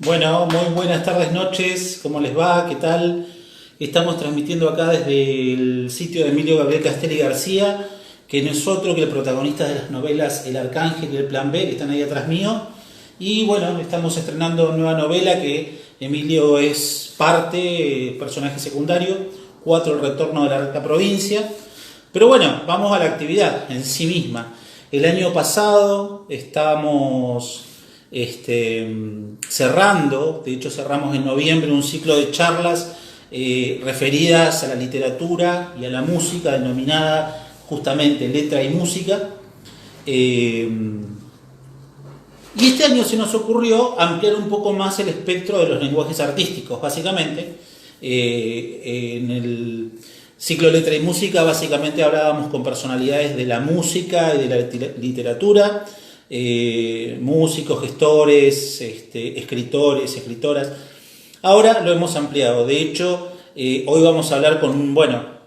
Bueno, muy buenas tardes, noches, ¿cómo les va? ¿Qué tal? Estamos transmitiendo acá desde el sitio de Emilio Gabriel Castelli García, que no es otro que el protagonista de las novelas El Arcángel y El Plan B, que están ahí atrás mío. Y bueno, estamos estrenando nueva novela que Emilio es parte, personaje secundario, 4 El Retorno de la Recta Provincia. Pero bueno, vamos a la actividad en sí misma. El año pasado estábamos cerrando, de hecho cerramos en noviembre un ciclo de charlas referidas a la literatura y a la música, denominada justamente Letra y Música. Eh, y este año se nos ocurrió ampliar un poco más el espectro de los lenguajes artísticos, básicamente. En el ciclo Letra y Música básicamente hablábamos con personalidades de la música y de la literatura, músicos, gestores, escritores, escritoras. Ahora lo hemos ampliado. De hecho, hoy vamos a hablar con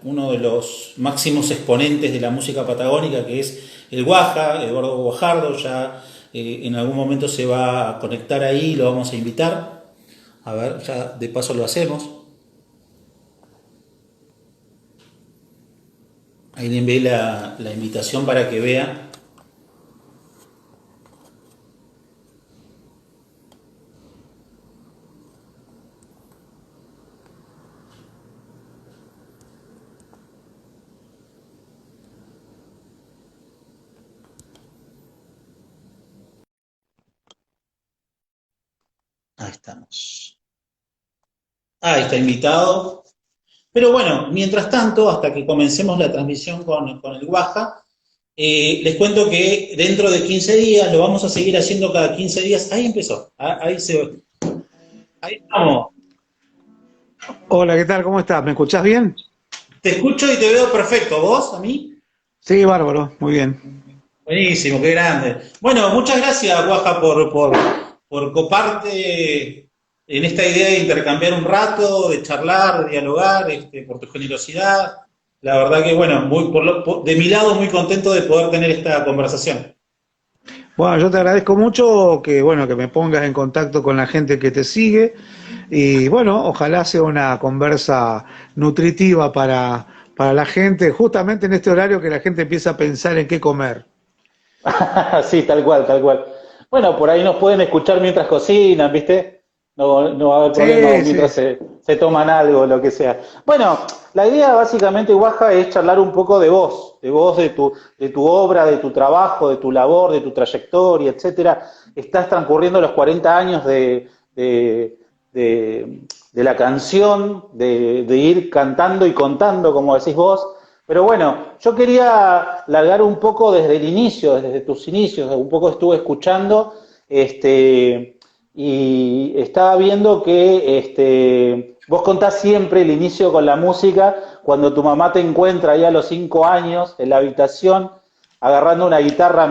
uno de los máximos exponentes de la música patagónica, que es el Guaja, Eduardo Guajardo. Ya en algún momento se va a conectar ahí, lo vamos a invitar. A ver, ya de paso lo hacemos. Ahí le envié la invitación para que vea. Ahí estamos. Ahí está invitado. Pero bueno, mientras tanto, hasta que comencemos la transmisión con el Guaja, les cuento que dentro de 15 días, lo vamos a seguir haciendo cada 15 días. Ahí empezó, ahí estamos. Hola, ¿qué tal? ¿Cómo estás? ¿Me escuchás bien? Te escucho y te veo perfecto. ¿Vos, a mí? Sí, bárbaro, muy bien. Buenísimo, qué grande. Bueno, muchas gracias, Guaja, por coparte en esta idea de intercambiar un rato, de charlar, de dialogar, por tu generosidad. La verdad que, bueno, de mi lado muy contento de poder tener esta conversación. Bueno, yo te agradezco mucho que me pongas en contacto con la gente que te sigue y bueno, ojalá sea una conversa nutritiva para la gente, justamente en este horario que la gente empieza a pensar en qué comer. Sí, tal cual, tal cual. Bueno, por ahí nos pueden escuchar mientras cocinan, ¿viste? No, no va a haber problema o Sí, mientras sí. se toman algo, lo que sea. Bueno, la idea básicamente, Guaja, es charlar un poco de vos, de tu obra, de tu trabajo, de tu labor, de tu trayectoria, etcétera. Estás transcurriendo los 40 años de la canción, de ir cantando y contando, como decís vos. Pero bueno, yo quería largar un poco desde el inicio, desde tus inicios, un poco estuve escuchando, y estaba viendo que vos contás siempre el inicio con la música, cuando tu mamá te encuentra ahí a los 5 años en la habitación, agarrando una guitarra a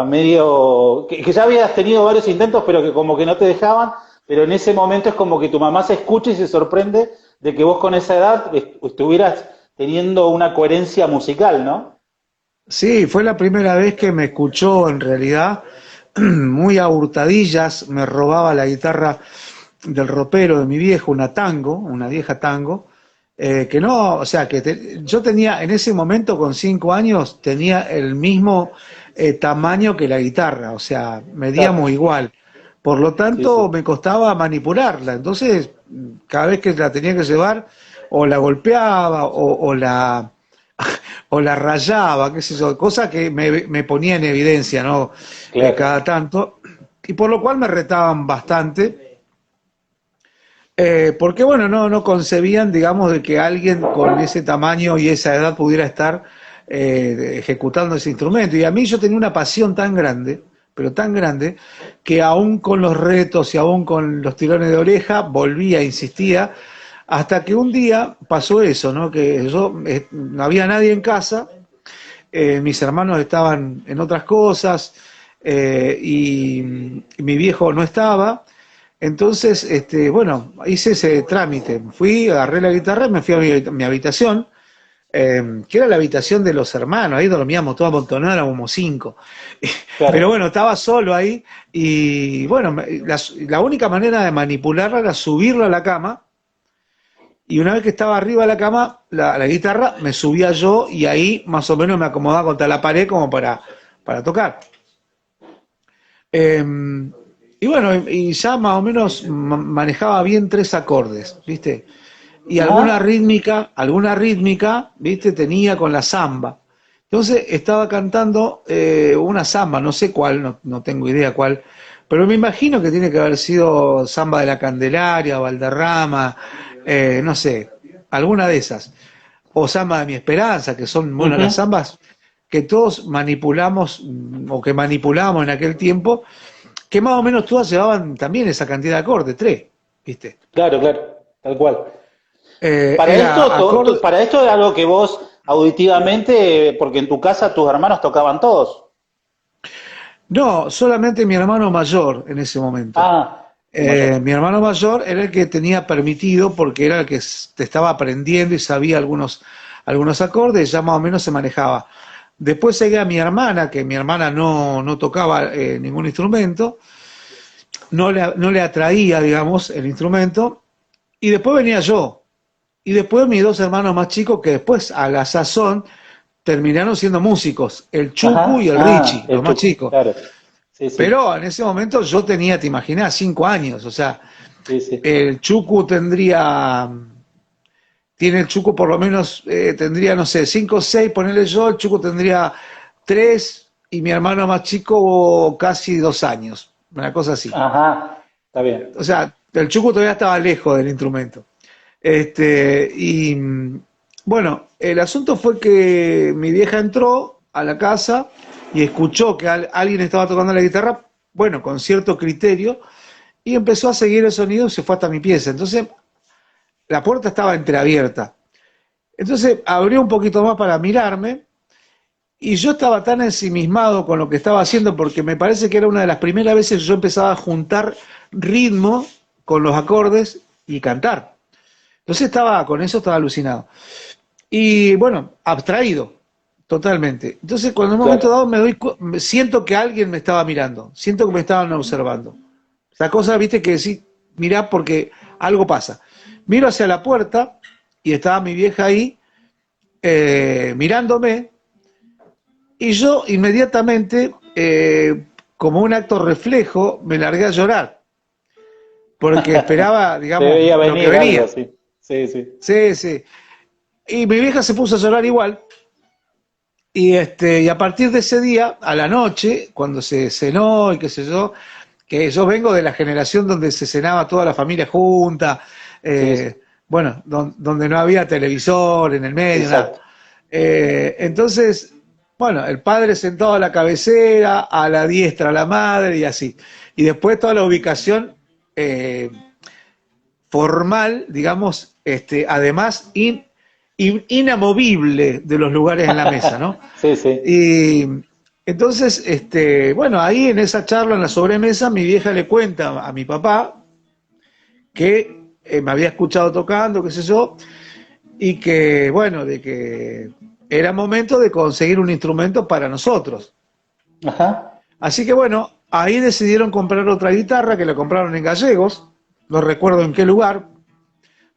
medio, que ya habías tenido varios intentos, pero que como que no te dejaban, pero en ese momento es como que tu mamá se escucha y se sorprende de que vos con esa edad estuvieras teniendo una coherencia musical, ¿no? Sí, fue la primera vez que me escuchó en realidad, muy a hurtadillas, me robaba la guitarra del ropero de mi viejo, una tango, una vieja tango, que no, o sea, yo tenía en ese momento con 5 años, tenía el mismo tamaño que la guitarra, o sea, Claro, medíamos igual. Por lo sí, tanto, sí. me costaba manipularla. Entonces, cada vez que la tenía que llevar, o la golpeaba, o la rayaba, qué sé yo, cosa que me ponía en evidencia, ¿no? Claro. Cada tanto, y por lo cual me retaban bastante, porque bueno, no concebían, digamos, de que alguien con ese tamaño y esa edad pudiera estar ejecutando ese instrumento. Y a mí yo tenía una pasión tan grande, pero tan grande, que aún con los retos y aún con los tirones de oreja, volvía, insistía, hasta que un día pasó eso, ¿no? Que yo no había nadie en casa, mis hermanos estaban en otras cosas y mi viejo no estaba. Entonces, bueno, hice ese trámite. Fui, agarré la guitarra y me fui a mi habitación. que era la habitación de los hermanos, ahí dormíamos todos amontonados, éramos como 5. Claro. Pero bueno, estaba solo ahí y bueno, la única manera de manipularla era subirla a la cama y una vez que estaba arriba de la cama, la guitarra, me subía yo y ahí más o menos me acomodaba contra la pared como para tocar. Y bueno, y ya más o menos manejaba bien 3 acordes, ¿viste? Y Ajá. alguna rítmica, ¿viste? Tenía con la samba. Entonces estaba cantando una samba, no sé cuál, no tengo idea cuál, pero me imagino que tiene que haber sido Samba de la Candelaria, Valderrama, no sé, alguna de esas. O Samba de mi Esperanza, que son, bueno, las Ujú. zambas que todos manipulamos, o que manipulábamos en aquel tiempo, que más o menos todas llevaban también esa cantidad de acordes, 3, ¿viste? Claro, claro, tal cual. Era acorde. Para esto era algo que vos auditivamente, porque en tu casa tus hermanos tocaban todos. No, solamente mi hermano mayor en ese momento. Ah, el mayor. Mi hermano mayor era el que tenía permitido porque era el que te estaba aprendiendo y sabía algunos acordes, ya más o menos se manejaba. Después seguía mi hermana, que mi hermana no tocaba ningún instrumento, no le atraía, digamos, el instrumento, y después venía yo, y después mis 2 hermanos más chicos que después a la sazón terminaron siendo músicos, el Chucu Ajá. y el Ah, Richie, los el más Chuco, chicos. claro. Sí, sí, Pero en ese momento yo tenía, te imaginas, 5 años, o sea, sí, sí. el Chucu tiene el Chucu por lo menos, tendría, no sé, 5 o 6, ponerle yo, el Chucu tendría 3 y mi hermano más chico casi 2 años, una cosa así. Ajá, está bien. O sea, el Chucu todavía estaba lejos del instrumento. Y bueno, el asunto fue que mi vieja entró a la casa y escuchó que alguien estaba tocando la guitarra, bueno, con cierto criterio, y empezó a seguir el sonido y se fue hasta mi pieza. Entonces, la puerta estaba entreabierta. Entonces, abrió un poquito más para mirarme y yo estaba tan ensimismado con lo que estaba haciendo porque me parece que era una de las primeras veces que yo empezaba a juntar ritmo con los acordes y cantar. Entonces con eso estaba alucinado. Y bueno, abstraído, totalmente. Entonces, cuando en un momento Claro. dado siento que alguien me estaba mirando, siento que me estaban observando. Esa cosa, viste, que decís, mirá porque algo pasa. Miro hacia la puerta y estaba mi vieja ahí mirándome y yo inmediatamente, como un acto reflejo, me largué a llorar porque esperaba, Se digamos, veía lo que venir algo, venía. sí. Sí, sí. Sí, sí. Y mi vieja se puso a llorar igual. Y a partir de ese día, a la noche, cuando se cenó y qué sé yo, que yo vengo de la generación donde se cenaba toda la familia junta, Sí, sí. bueno, donde no había televisor en el medio, nada. Exacto. Entonces, bueno, el padre sentado a la cabecera, a la diestra la madre y así. Y después toda la ubicación eh, formal, digamos, además inamovible de los lugares en la mesa, ¿no? Sí, sí. Y entonces, bueno, ahí en esa charla, en la sobremesa, mi vieja le cuenta a mi papá que me había escuchado tocando, qué sé yo, y que, bueno, de que era momento de conseguir un instrumento para nosotros. Ajá. Así que, bueno, ahí decidieron comprar otra guitarra que la compraron en Gallegos, no recuerdo en qué lugar,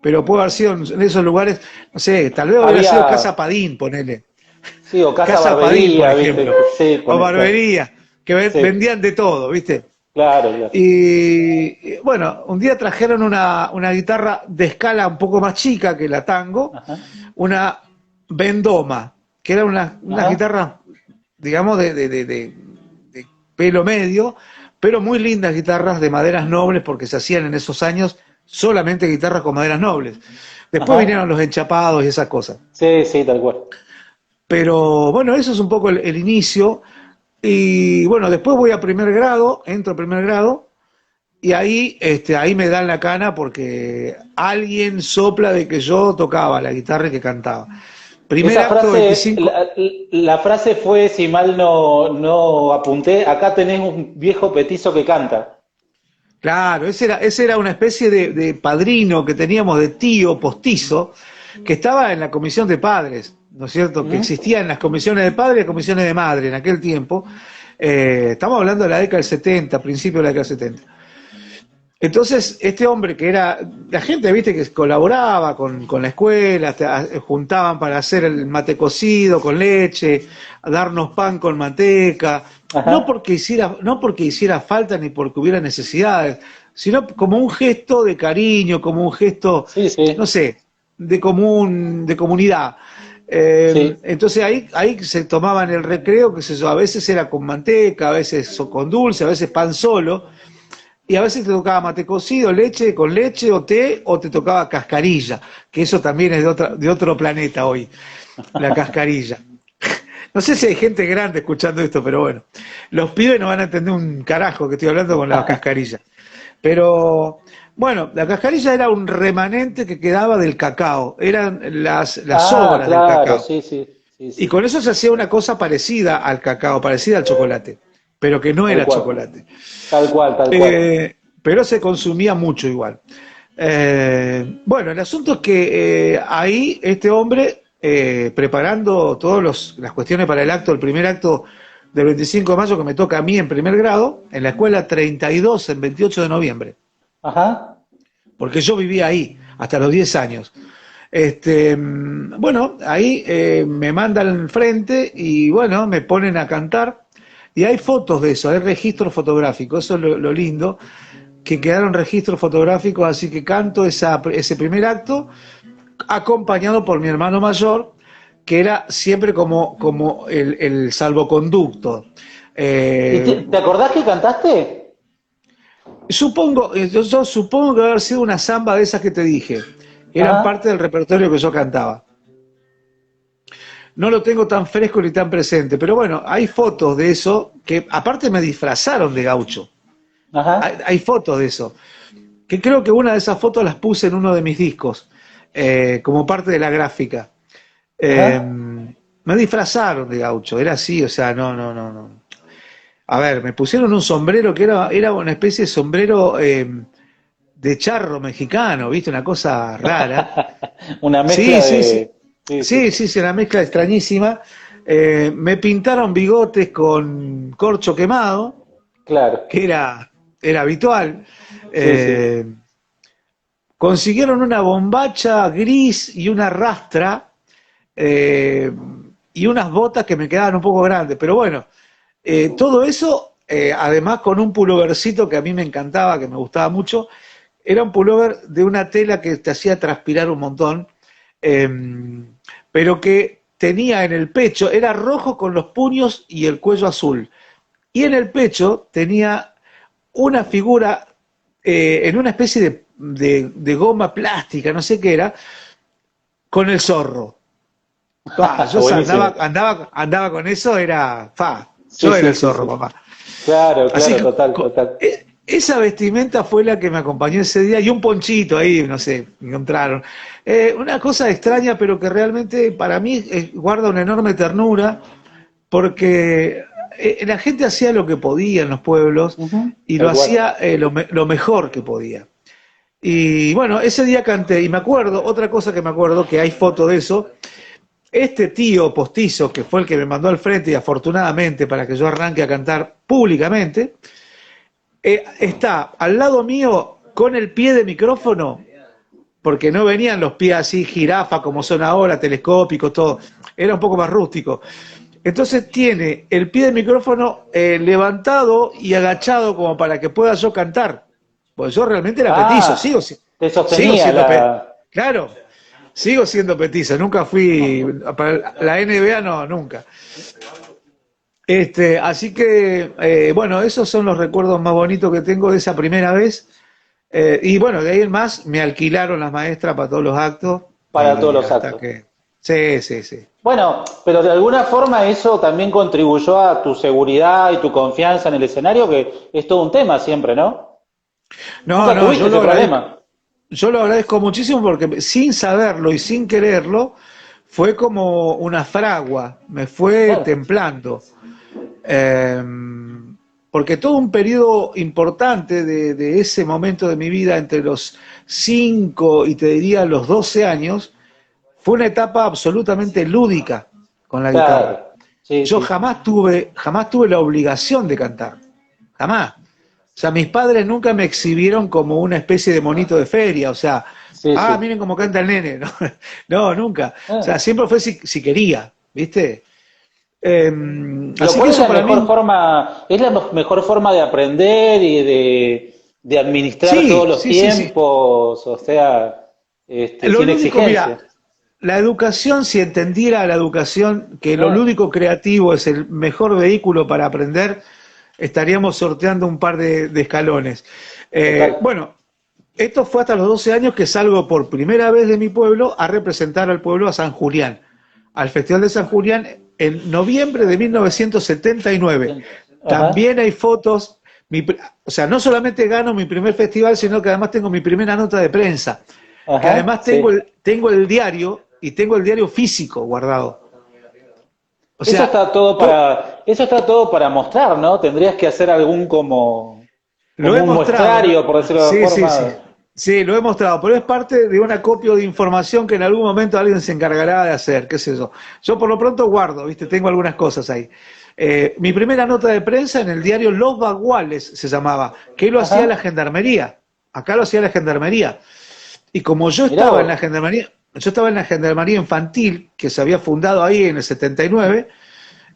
pero puede haber sido en esos lugares, no sé, tal vez hubiera sido Había, Casa Padín, ponele. sí, o casa Casa Padín, por barbería, ¿viste? ejemplo, Sí, o claro. barbería, que Sí, vendían de todo, ¿viste? claro, claro. Y bueno, un día trajeron una guitarra de escala un poco más chica que la Tango, Ajá. una Vendoma, que era una Ajá. guitarra, digamos, de pelo medio, pero muy lindas guitarras de maderas nobles porque se hacían en esos años solamente guitarras con maderas nobles. Después Ajá. vinieron los enchapados y esas cosas. Sí, sí, tal cual. Pero bueno, eso es un poco el inicio. Y bueno, después voy a primer grado, entro a primer grado, y ahí me dan la cana porque alguien sopla de que yo tocaba la guitarra y que cantaba. Primer Esa acto frase, 25. la frase fue, si mal no apunté, acá tenés un viejo petizo que canta. Claro, ese era una especie de padrino que teníamos de tío postizo que estaba en la comisión de padres. ¿no es cierto?, que existían las comisiones de padre y comisiones de madre en aquel tiempo. Estamos hablando de la década del 70, principio de la década del 70. Entonces, este hombre que era, la gente, viste, que colaboraba con la escuela, juntaban para hacer el mate cocido con leche, a darnos pan con manteca, no porque hiciera falta ni porque hubiera necesidades, sino como un gesto de cariño, como un gesto, no sé, de comunidad. Entonces ahí se tomaban el recreo, que sé yo, a veces era con manteca, a veces con dulce, a veces pan solo. Y a veces te tocaba mate cocido, leche con leche o té, o te tocaba cascarilla, que eso también es de otro planeta hoy, la cascarilla. No sé si hay gente grande escuchando esto, pero bueno, los pibes no van a entender un carajo que estoy hablando con la cascarilla. Pero bueno, la cascarilla era un remanente que quedaba del cacao, eran las sobras del cacao. Sí. Y con eso se hacía una cosa parecida al cacao, parecida al chocolate, pero que no era chocolate. Tal cual. Pero se consumía mucho igual. Bueno, el asunto es que ahí este hombre, preparando todas las cuestiones para el primer acto del 25 de mayo que me toca a mí en primer grado, en la escuela 32, en 28 de noviembre. Ajá. Porque yo vivía ahí hasta los 10 años. Bueno, ahí me mandan al frente y bueno, me ponen a cantar. Y hay fotos de eso, hay registros fotográficos, eso es lo lindo, que quedaron registros fotográficos, así que canto ese primer acto, acompañado por mi hermano mayor, que era siempre como el salvoconducto. ¿Y te acordás que cantaste? Yo supongo que debe haber sido una samba de esas que te dije, eran parte del repertorio que yo cantaba. No lo tengo tan fresco ni tan presente, pero bueno, hay fotos de eso, que aparte me disfrazaron de gaucho. Hay fotos de eso, que creo que una de esas fotos las puse en uno de mis discos, como parte de la gráfica. Me disfrazaron de gaucho, era así, o sea, no. A ver, me pusieron un sombrero que era una especie de sombrero de charro mexicano, ¿viste? Una cosa rara. Una mezcla Sí, una mezcla extrañísima. Me pintaron bigotes con corcho quemado, claro, que era habitual. Consiguieron una bombacha gris y una rastra y unas botas que me quedaban un poco grandes, pero bueno, todo eso, además con un pullovercito que a mí me encantaba, que me gustaba mucho, era un pullover de una tela que te hacía transpirar un montón, pero que tenía en el pecho, era rojo con los puños y el cuello azul, y en el pecho tenía una figura en una especie de goma plástica, no sé qué era, con el zorro. Yo andaba con eso, era yo era el zorro, papá. Claro, Así que, total. Esa vestimenta fue la que me acompañó ese día, y un ponchito ahí, no sé, me encontraron. Una cosa extraña, pero que realmente para mí guarda una enorme ternura, porque la gente hacía lo que podía en los pueblos, y lo hacía lo mejor que podía. Y bueno, ese día canté, y me acuerdo, otra cosa que me acuerdo, que hay foto de eso, este tío postizo, que fue el que me mandó al frente, y afortunadamente para que yo arranque a cantar públicamente, está al lado mío con el pie de micrófono, porque no venían los pies así jirafa como son ahora, telescópicos, todo, era un poco más rústico. Entonces tiene el pie de micrófono levantado y agachado como para que pueda yo cantar. Pues yo realmente era petizo, te sostenía claro, sigo siendo petizo, nunca fui para la NBA, no, nunca. Así que, bueno, esos son los recuerdos más bonitos que tengo de esa primera vez. Y bueno, de ahí en más me alquilaron las maestras para todos los actos. Para todos los actos. Sí. Bueno, pero de alguna forma eso también contribuyó a tu seguridad y tu confianza en el escenario, que es todo un tema siempre, ¿no? No, yo lo agradezco muchísimo porque sin saberlo y sin quererlo, fue como una fragua, me fue templando. Porque todo un periodo importante de ese momento de mi vida, entre los 5 y te diría los 12 años, fue una etapa absolutamente lúdica con la Claro. guitarra. Sí, Yo sí. jamás tuve la obligación de cantar, jamás. O sea, mis padres nunca me exhibieron como una especie de monito de feria, o sea, Sí, sí. miren cómo canta el nene, no, no nunca. O Ah. sea, siempre fue si quería, ¿viste? Lo Así que cual es eso la para mejor mí, forma, es la mejor forma de aprender y de administrar todos sí, los sí, sí, sí. tiempos, o sea, Lo sin lúdico, mira, exigencia. la educación, si entendiera la educación que lo Ah, lúdico creativo es el mejor vehículo para aprender, estaríamos sorteando un par de escalones. total. Bueno, esto fue hasta los 12 años que salgo por primera vez de mi pueblo a representar al pueblo a San Julián, al Festival de San Julián en noviembre de 1979. Ajá, También hay fotos, o sea, no solamente gano mi primer festival, sino que además tengo mi primera nota de prensa, que ajá, además sí. tengo el diario y tengo el diario físico guardado. O sea, Eso está todo para mostrar, ¿no? Tendrías que hacer algún lo como he un mostrado, muestrario, por decirlo de alguna sí, sí, sí. forma. Sí, lo he mostrado, pero es parte de un acopio de información que en algún momento alguien se encargará de hacer, qué sé yo. Yo por lo pronto guardo, ¿viste? Tengo algunas cosas ahí. Mi primera nota de prensa en el diario Los Baguales se llamaba, que lo hacía la Ajá, gendarmería. Acá lo hacía la gendarmería. Y como mirá vos. yo estaba en la gendarmería infantil, que se había fundado ahí en el 79,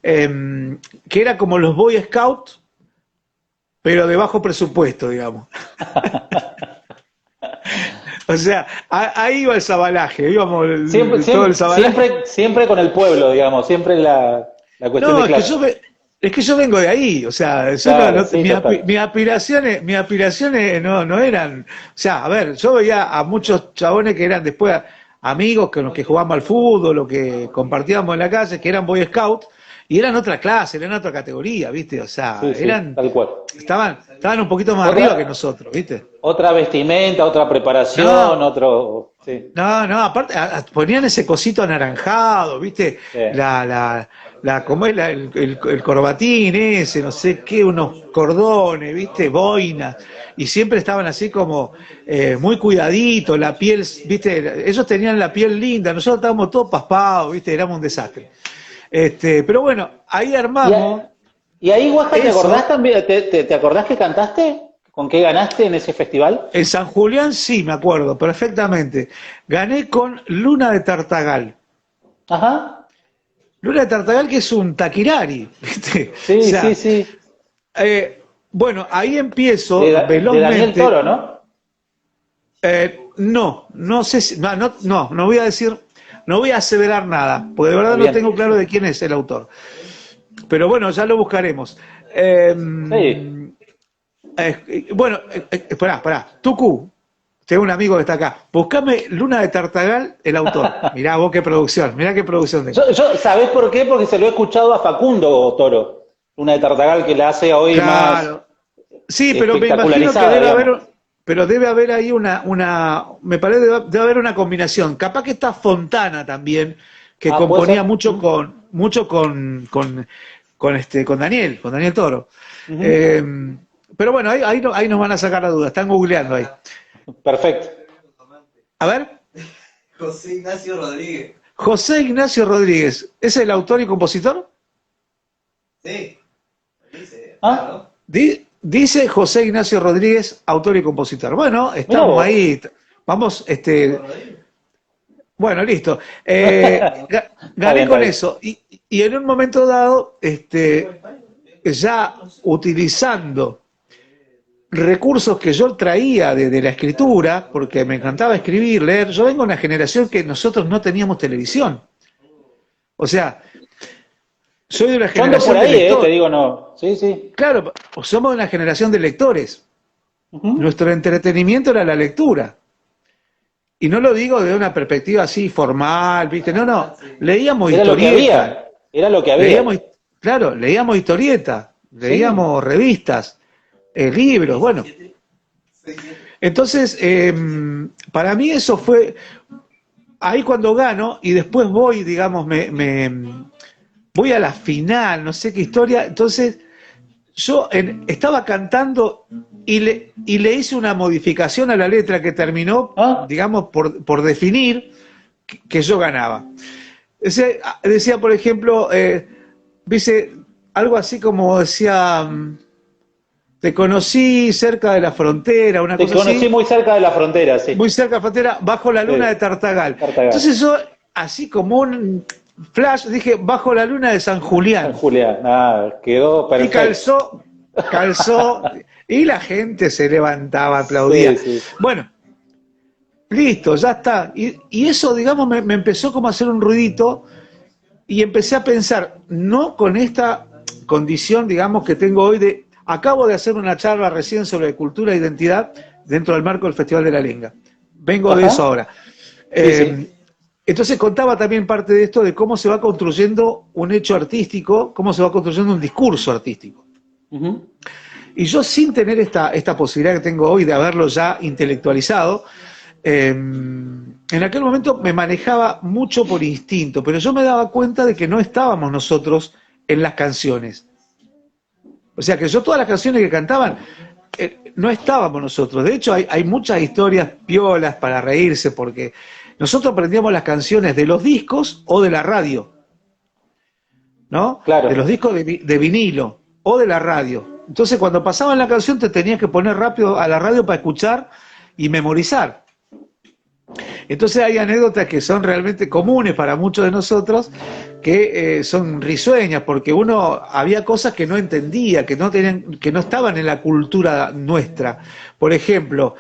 que era como los Boy Scouts, pero de bajo presupuesto, digamos. O sea, ahí iba el sabalaje, íbamos Siempre, todo el siempre, sabalaje. siempre con el pueblo, digamos, siempre la cuestión No, de clase. es que yo vengo de ahí, o sea, Claro, sí, total. mis aspiraciones no eran, o sea, a ver, yo veía a muchos chabones que eran después amigos con los que jugábamos al fútbol, los que compartíamos en la calle, que eran Boy Scouts, y eran otra clase, eran otra categoría, ¿viste? O sea, Sí, sí, tal cual. estaban un poquito más arriba que Otra, nosotros, ¿viste? otra vestimenta, otra preparación, No, otro. Sí, no, aparte ponían ese cosito anaranjado, ¿viste? sí. ¿Cómo es el corbatín ese, no sé qué, unos cordones, ¿viste? Boinas, y siempre estaban así como muy cuidaditos, la piel, ¿viste? Ellos tenían la piel linda, nosotros estábamos todos paspados, ¿viste? Éramos un desastre. Pero bueno, ahí Y, armamos y ahí, Guaja, ¿te acordás eso. también? ¿Te acordás que cantaste? ¿Con qué ganaste en ese festival? En San Julián sí, me acuerdo, perfectamente. Gané con Luna de Tartagal. Ajá. Luna de Tartagal, que es un taquirari, ¿viste? O Sí, sí, sea, sí. bueno, ahí empiezo De Daniel velozmente. Toro, ¿no? No sé si, no voy a decir, no voy a aseverar nada, porque de Ah, verdad no bien. tengo claro de quién es el autor. Pero bueno, ya lo buscaremos. Eh, Sí. bueno, pará, Tucu, tengo un amigo que está acá. Buscame Luna de Tartagal, el autor. Mirá vos mirá qué producción tengo. ¿Sabés por qué? Porque se lo he escuchado a Facundo Toro, una de Tartagal que la hace hoy más Claro. Sí, pero me imagino que espectacularizada, digamos. debe haber ahí me parece debe haber una combinación. Capaz que está Fontana también, que Ah, puede componía ser. con Daniel Toro. Ujú. Eh, pero bueno, ahí nos van a sacar la duda, están googleando ahí. Perfecto. A ver, José Ignacio Rodríguez. José Ignacio Rodríguez, ¿es el autor y compositor? Sí, dice, Ah, claro. Dice José Ignacio Rodríguez, autor y compositor. Bueno, mira estamos vos. ahí, vamos, bueno, listo. Está Gané bien, está con bien. eso. Y en un momento dado, ya utilizando recursos que yo traía de la escritura, porque me encantaba escribir, leer, yo vengo de una generación que nosotros no teníamos televisión. O sea, soy de una Yo ando por generación de ahí, te lectores. digo no. Sí, sí. Claro, somos de una generación de lectores. Ujú. Nuestro entretenimiento era la lectura. Y no lo digo de una perspectiva así formal, ¿viste? No, leíamos Era lo que historietas, había. Era lo que había. leíamos, claro, leíamos historietas, Sí. leíamos revistas, libros, bueno. Entonces, para mí eso fue, ahí cuando gano y después voy, digamos, voy a la final, no sé qué historia, entonces estaba cantando y le hice una modificación a la letra que terminó, Ah, digamos, por definir, que yo ganaba. Decía, por ejemplo, dice algo así como decía, te conocí cerca de la frontera, una cosa así. Te conocí muy cerca de la frontera, sí. Muy cerca de la frontera, bajo la luna de Tartagal. Entonces yo, así como un flash, dije, bajo la luna de San Julián. San Julián, quedó perfecto. Y calzó, y la gente se levantaba, aplaudía. Sí. Bueno, listo, ya está. Y eso, digamos, me empezó como a hacer un ruidito y empecé a pensar, no con esta condición, digamos, que tengo hoy de... Acabo de hacer una charla recién sobre cultura e identidad dentro del marco del Festival de la Lenga. Vengo de eso ahora. Sí. Entonces contaba también parte de esto de cómo se va construyendo un hecho artístico, cómo se va construyendo un discurso artístico. Y yo, sin tener esta posibilidad que tengo hoy de haberlo ya intelectualizado, en aquel momento me manejaba mucho por instinto, pero yo me daba cuenta de que no estábamos nosotros en las canciones. O sea que yo todas las canciones que cantaban, no estábamos nosotros. De hecho hay muchas historias piolas para reírse, porque nosotros aprendíamos las canciones de los discos o de la radio, ¿no? Claro. De los discos de vinilo o de la radio. Entonces cuando pasaban la canción te tenías que poner rápido a la radio para escuchar y memorizar. Entonces hay anécdotas que son realmente comunes para muchos de nosotros, que son risueñas, porque había cosas que no entendía, que no estaban en la cultura nuestra. Por ejemplo,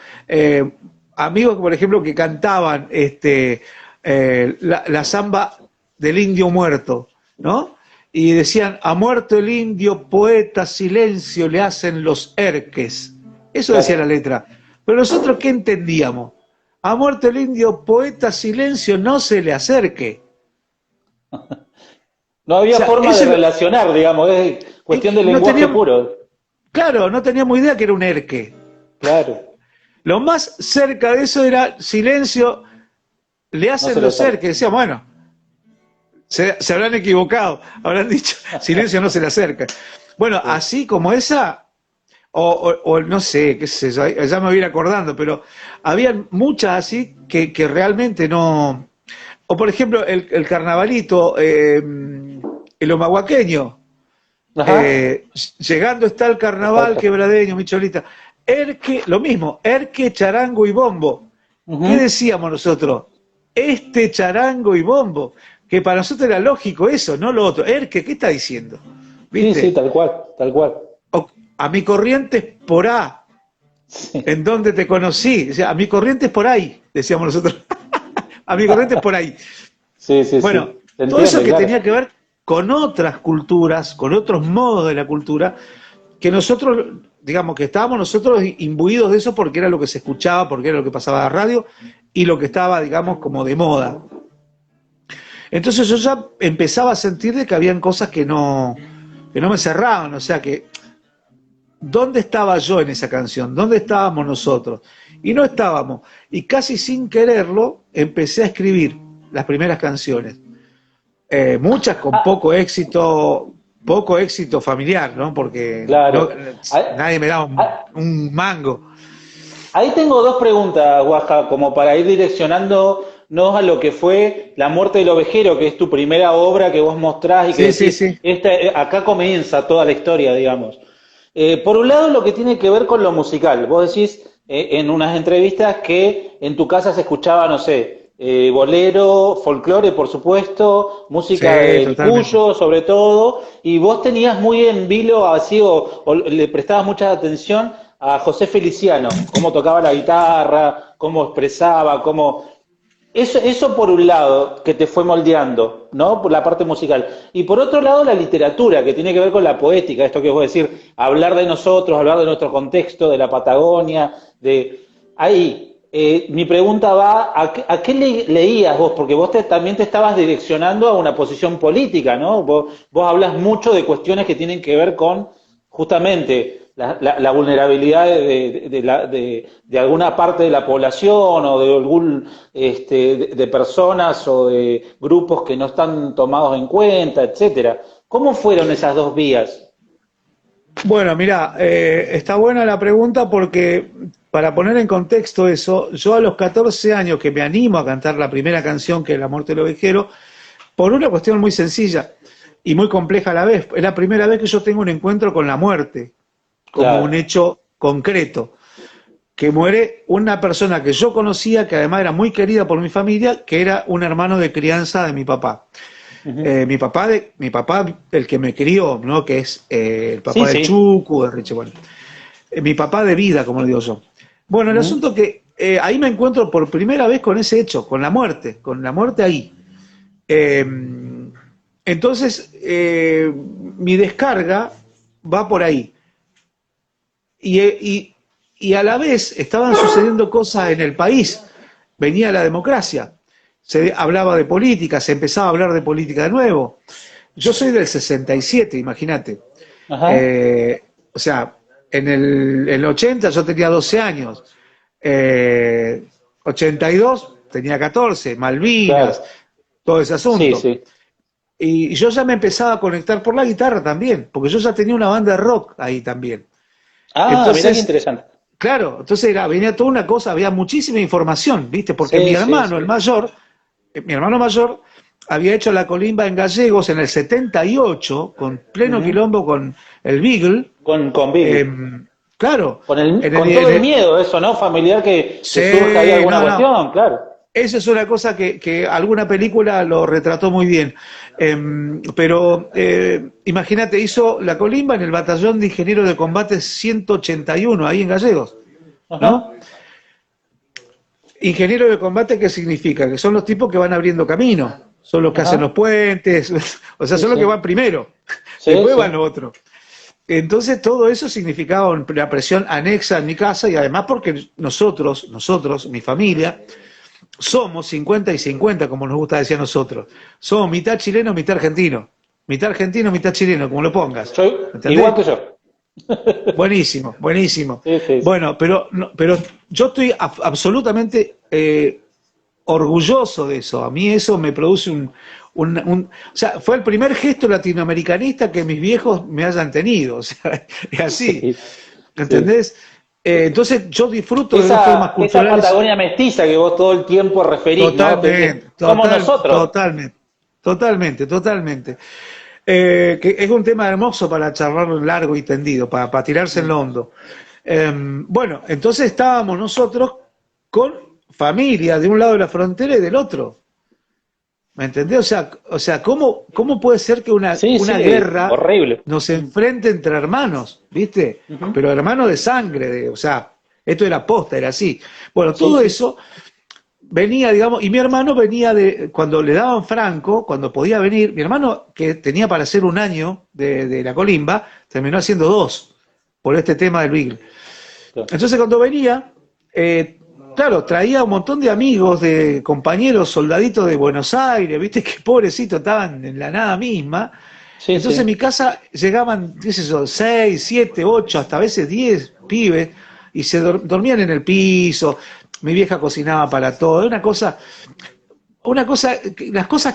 amigos, por ejemplo, que cantaban la samba del indio muerto, ¿no? Y decían, ha muerto el indio, poeta, silencio le hacen los erques. Eso decía la letra. Pero nosotros, ¿qué entendíamos? Ha muerto el indio, poeta, silencio, no se le acerque. No había forma de relacionar, digamos, es cuestión de lenguaje puro. Claro, no teníamos idea que era un erque. Claro. Lo más cerca de eso era silencio, le hacen los erques. Decía, bueno, se habrán equivocado, habrán dicho, silencio no se le acerca. Bueno, así como esa... O no sé, qué sé yo, ya me voy a ir acordando, pero había muchas así que realmente no... O por ejemplo, el carnavalito, el omahuaqueño, llegando está el carnaval quebradeño, Micholita. Lo mismo, erque, charango y bombo. ¿Qué decíamos nosotros? Charango y bombo, que para nosotros era lógico eso, no lo otro. Erque, ¿qué está diciendo? ¿Viste? Sí, tal cual. A mi Corrientes por A, en donde te conocí. O sea, a mi Corrientes por ahí, decíamos nosotros. A mi Corrientes por ahí. Bueno, todo eso que tenía que ver con otras culturas, con otros modos de la cultura, que nosotros, digamos, que estábamos nosotros imbuidos de eso porque era lo que se escuchaba, porque era lo que pasaba en la radio y lo que estaba, digamos, como de moda. Entonces yo ya empezaba a sentir de que habían cosas que no me cerraban, o sea que... ¿Dónde estaba yo en esa canción? ¿Dónde estábamos nosotros? Y no estábamos. Y casi sin quererlo empecé a escribir las primeras canciones. Muchas con poco éxito familiar, ¿no? Porque nadie me daba un mango. Ahí tengo dos preguntas, Guaja, como para ir direccionándonos a lo que fue La muerte del ovejero, que es tu primera obra que vos mostrás y que decís, acá comienza toda la historia, digamos. Por un lado, lo que tiene que ver con lo musical. Vos decís en unas entrevistas que en tu casa se escuchaba, no sé, bolero, folclore, por supuesto, música del Cuyo, sobre todo, y vos tenías muy en vilo, así, o le prestabas mucha atención a José Feliciano, cómo tocaba la guitarra, cómo expresaba, cómo... Eso por un lado, que te fue moldeando, ¿no? Por la parte musical. Y por otro lado, la literatura, que tiene que ver con la poética, esto que vos decir, hablar de nosotros, hablar de nuestro contexto, de la Patagonia, de... Ahí, mi pregunta va, ¿a qué leías vos? Porque vos también te estabas direccionando a una posición política, ¿no? Vos hablas mucho de cuestiones que tienen que ver con, justamente... La vulnerabilidad de alguna parte de la población o de algún de personas o de grupos que no están tomados en cuenta, etcétera. ¿Cómo fueron esas dos vías? Bueno, mirá, está buena la pregunta porque para poner en contexto eso, yo a los 14 años que me animo a cantar la primera canción, que es La muerte del ovejero, por una cuestión muy sencilla y muy compleja a la vez. Es la primera vez que yo tengo un encuentro con la muerte, como Claro. un hecho concreto, que muere una persona que yo conocía, que además era muy querida por mi familia, que era un hermano de crianza de mi papá. Ujú. Mi papá, el que me crió, ¿no? Que es el Sí, papá de sí. Chucu, de Richie, bueno. Mi papá de vida, como le digo yo. Bueno, el Ujú. asunto que ahí me encuentro por primera vez con ese hecho, con la muerte ahí. Eh, entonces, mi descarga va por ahí. Y a la vez estaban sucediendo cosas en el país. Venía la democracia, se hablaba de política, se empezaba a hablar de política de nuevo. Yo soy del 67, imagínate. Ajá. O sea, en el 80 yo tenía 12 años. 82 tenía 14, Malvinas, Claro. todo ese Sí, asunto. sí. Y yo ya me empezaba a conectar por la guitarra también, porque yo ya tenía una banda de rock ahí también. Ah, mirá qué Entonces, interesante. claro, entonces venía toda una cosa, había muchísima información, ¿viste? Porque Sí, sí, sí. mi hermano mayor había hecho la colimba en Gallegos en el 78, con pleno Ujú. quilombo con el Beagle. Con eh, Beagle. claro, Con todo el miedo, eso, ¿no? Familiar que surja ahí sí, alguna no, no. cuestión, claro. Esa es una cosa que alguna película lo retrató muy bien. Pero imagínate, hizo la colimba en el Batallón de Ingenieros de Combate 181, ahí en Gallegos, ¿no? Ajá. Ingeniero de combate, ¿qué significa? Que son los tipos que van abriendo camino, son los que hacen los Ajá. puentes, o sea, Sí, son los que sí. van primero, Sí, después van sí. los otros. Entonces todo eso significaba una presión anexa en mi casa y además porque nosotros, mi familia, somos 50 y 50, como nos gusta decir a nosotros. Somos mitad chileno, mitad argentino, mitad chileno, como lo pongas. Soy igual ¿Entendés? que yo. Buenísimo, buenísimo. Sí, sí, sí. Bueno, pero yo estoy absolutamente orgulloso de eso. A mí eso me produce o sea, fue el primer gesto latinoamericanista que mis viejos me hayan tenido. O sea, es así. Sí, sí. ¿Entendés? Entonces yo disfruto de dos formas Esa culturales Patagonia mestiza que vos todo el tiempo referís, ¿no? totalmente, Somos nosotros. totalmente. Que es un tema hermoso para charlarlo largo y tendido, para tirarse en lo hondo. Bueno, entonces estábamos nosotros con familia de un lado de la frontera y del otro. ¿Me entendés? O sea, ¿cómo puede ser que Sí, una sí, guerra horrible. nos enfrente entre hermanos? ¿Viste? Ujú. Pero hermanos de sangre, o sea, esto era posta, era así. Bueno, Sí, todo sí. eso venía, digamos, y mi hermano venía cuando le daban franco, cuando podía venir, mi hermano que tenía para hacer un año de la colimba, terminó haciendo dos, por este tema del Beagle. Claro. Entonces cuando venía, claro, traía un montón de amigos, de compañeros, soldaditos de Buenos Aires, viste que pobrecitos estaban en la nada misma. Sí, Entonces en sí. mi casa llegaban, qué sé yo, 6, 7, 8, hasta a veces 10 pibes, y se dormían en el piso, mi vieja cocinaba para todo, las cosas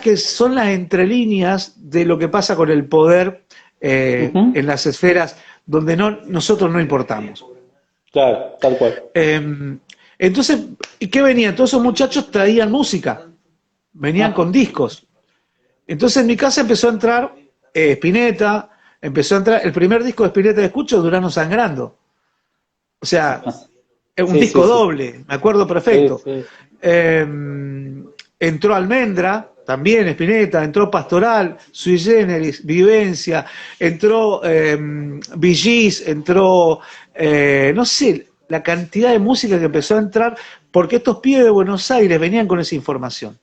que son las entrelíneas de lo que pasa con el poder Ujú. en las esferas donde nosotros no importamos. Claro, tal cual. Entonces, ¿y qué venían? Todos esos muchachos traían música, venían Ah, con discos. Entonces en mi casa empezó a entrar Spinetta, empezó a entrar el primer disco de Spinetta que escucho, Durano Sangrando. O sea, un sí, sí, disco sí. doble, me acuerdo Sí, perfecto. sí. Eh, entró Almendra, también Spinetta, entró Pastoral, Sui Generis, Vivencia, entró Bee Gees, entró, no sé, la cantidad de música que empezó a entrar, porque estos pibes de Buenos Aires venían con esa información.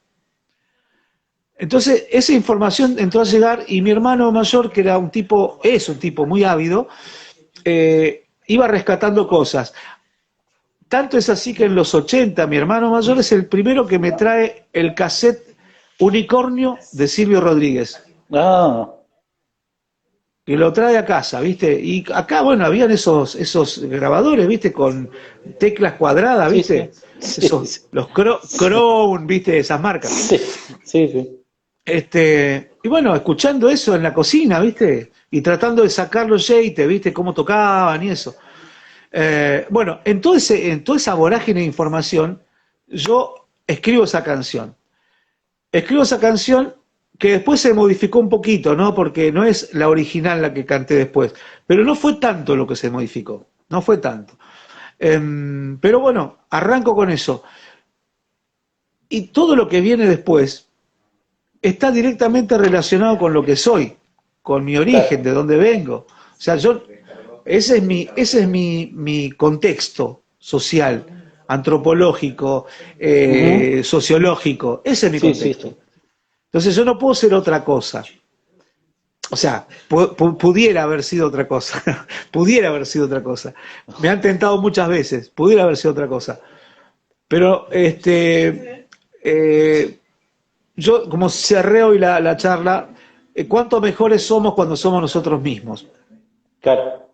Entonces, esa información entró a llegar y mi hermano mayor, que era es un tipo muy ávido, iba rescatando cosas. Tanto es así que en los 80 mi hermano mayor es el primero que me trae el cassette Unicornio de Silvio Rodríguez, Ah, que lo trae a casa, ¿viste? Y acá, bueno, habían esos grabadores, ¿viste? Con teclas cuadradas, sí, sí. ¿viste? Sí, sí. Los Crown, ¿viste? Esas marcas. Sí, sí, sí. Y bueno, escuchando eso en la cocina, ¿viste? Y tratando de sacar los jeites, ¿viste? Cómo tocaban y eso. Bueno, en toda esa vorágine de información, yo escribo esa canción. Escribo esa canción que después se modificó un poquito, ¿no? Porque no es la original la que canté después. Pero no fue tanto lo que se modificó, no fue tanto. Pero bueno, arranco con eso. Y todo lo que viene después está directamente relacionado con lo que soy, con mi origen, de dónde vengo. O sea, ese es mi contexto social, antropológico, sociológico. Ese es mi contexto. Sí. Entonces yo no puedo ser otra cosa. O sea, pudiera haber sido otra cosa. Pudiera haber sido otra cosa. Me han tentado muchas veces. Pudiera haber sido otra cosa. Pero yo, como cerré hoy la charla, ¿cuánto mejores somos cuando somos nosotros mismos? Claro.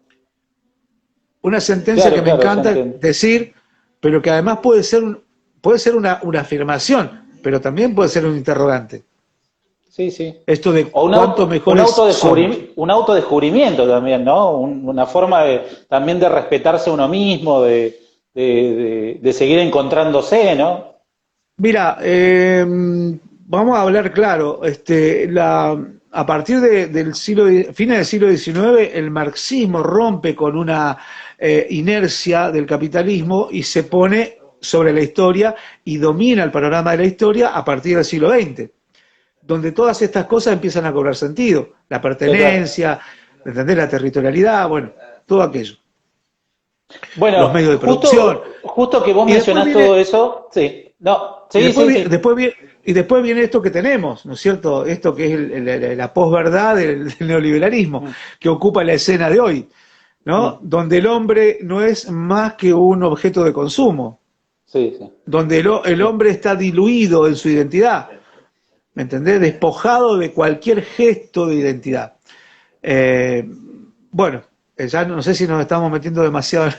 Una sentencia que me encanta decir, pero que además puede ser una afirmación, pero también puede ser un interrogante. Sí, sí. Esto de o cuánto mejores somos. un autodescubrimiento también, ¿no? Una forma también de respetarse a uno mismo, de seguir encontrándose, ¿no? Mira, vamos a hablar claro. A partir del fines del siglo XIX, el marxismo rompe con una inercia del capitalismo y se pone sobre la historia y domina el panorama de la historia a partir del siglo XX, donde todas estas cosas empiezan a cobrar sentido. La pertenencia, ¿entendés? La territorialidad, bueno, todo aquello. Bueno, los medios de producción. Justo que vos mencionás todo eso, sí. No, sí, y después viene esto que tenemos, ¿no es cierto? Esto que es la posverdad del neoliberalismo, que ocupa la escena de hoy, ¿no? Donde el hombre no es más que un objeto de consumo. Sí. Donde el hombre está diluido en su identidad, ¿me entendés? Despojado de cualquier gesto de identidad. Bueno, ya no sé si nos estamos metiendo demasiado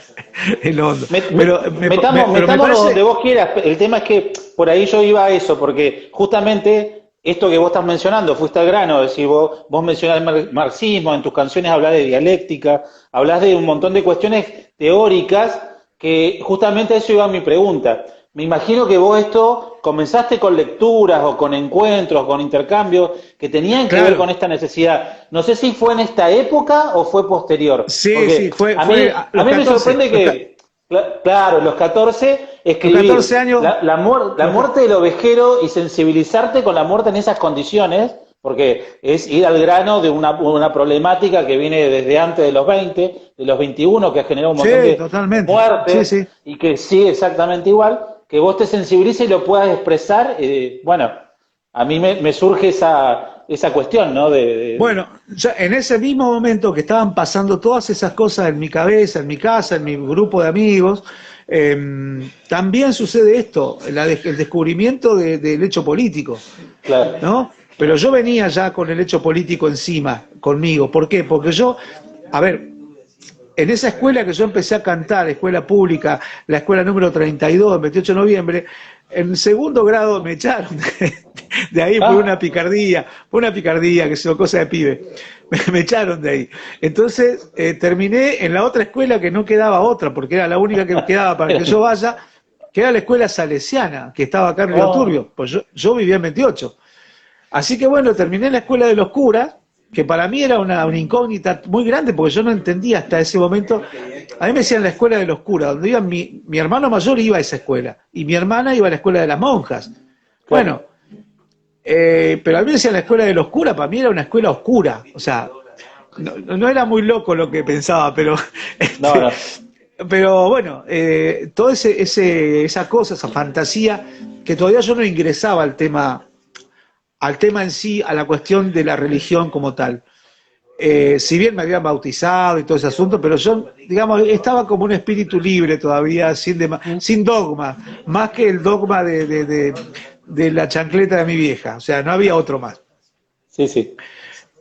en lo hondo. Metámonos donde vos quieras. El tema es que por ahí yo iba a eso, porque justamente esto que vos estás mencionando, fuiste al grano, es decir, vos mencionás el marxismo, en tus canciones hablas de dialéctica, hablas de un montón de cuestiones teóricas, que justamente a eso iba mi pregunta. Me imagino que vos esto comenzaste con lecturas o con encuentros, con intercambios que tenían que ver con esta necesidad. No sé si fue en esta época o fue posterior. Sí, fue. A mí me sorprende que, claro, los 14, escribir 14 años, la muerte del ovejero y sensibilizarte con la muerte en esas condiciones, porque es ir al grano de una problemática que viene desde antes de los 20, de los 21, que ha generado un montón de muertes, y que sigue exactamente igual, que vos te sensibilices y lo puedas expresar. Bueno, a mí me surge esa cuestión, ¿no? Bueno, ya en ese mismo momento que estaban pasando todas esas cosas en mi cabeza, en mi casa, en mi grupo de amigos, también sucede esto, el descubrimiento del hecho político, claro, ¿no? Pero yo venía ya con el hecho político encima, conmigo. ¿Por qué? Porque yo, a ver, en esa escuela que yo empecé a cantar, escuela pública, la escuela número 32, el 28 de noviembre, en segundo grado me echaron de ahí por una picardía, que es cosa de pibe. Me echaron de ahí. Entonces terminé en la otra escuela que no quedaba otra, porque era la única que quedaba para que yo vaya, que era la escuela salesiana, que estaba acá en Río Turbio. Pues yo vivía en 28. Así que bueno, terminé en la escuela de los curas, que para mí era una incógnita muy grande, porque yo no entendía hasta ese momento. A mí me decían la escuela de los curas, donde iba mi hermano mayor iba a esa escuela, y mi hermana iba a la escuela de las monjas. Bueno, pero a mí me decían la escuela de los curas, para mí era una escuela oscura, o sea, no era muy loco lo que pensaba, pero... No. Pero bueno, toda esa cosa, esa fantasía, que todavía yo no ingresaba al tema en sí, a la cuestión de la religión como tal. Si bien me habían bautizado y todo ese asunto, pero yo, digamos, estaba como un espíritu libre todavía, sin dogma, más que el dogma de la chancleta de mi vieja, o sea, no había otro más. Sí.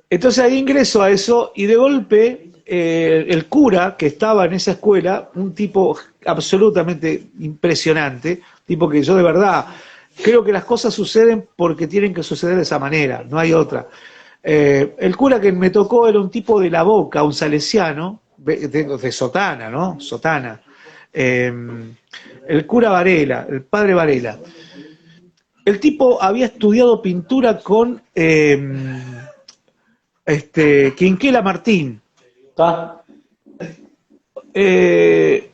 Entonces ahí ingreso a eso y de golpe el cura que estaba en esa escuela, un tipo absolutamente impresionante, tipo que yo de verdad... Creo que las cosas suceden porque tienen que suceder de esa manera, no hay otra. El cura que me tocó era un tipo de La Boca, un salesiano, de Sotana, ¿no? Sotana. El cura Varela, el padre Varela. El tipo había estudiado pintura con Quinquela Martín. ¿Está?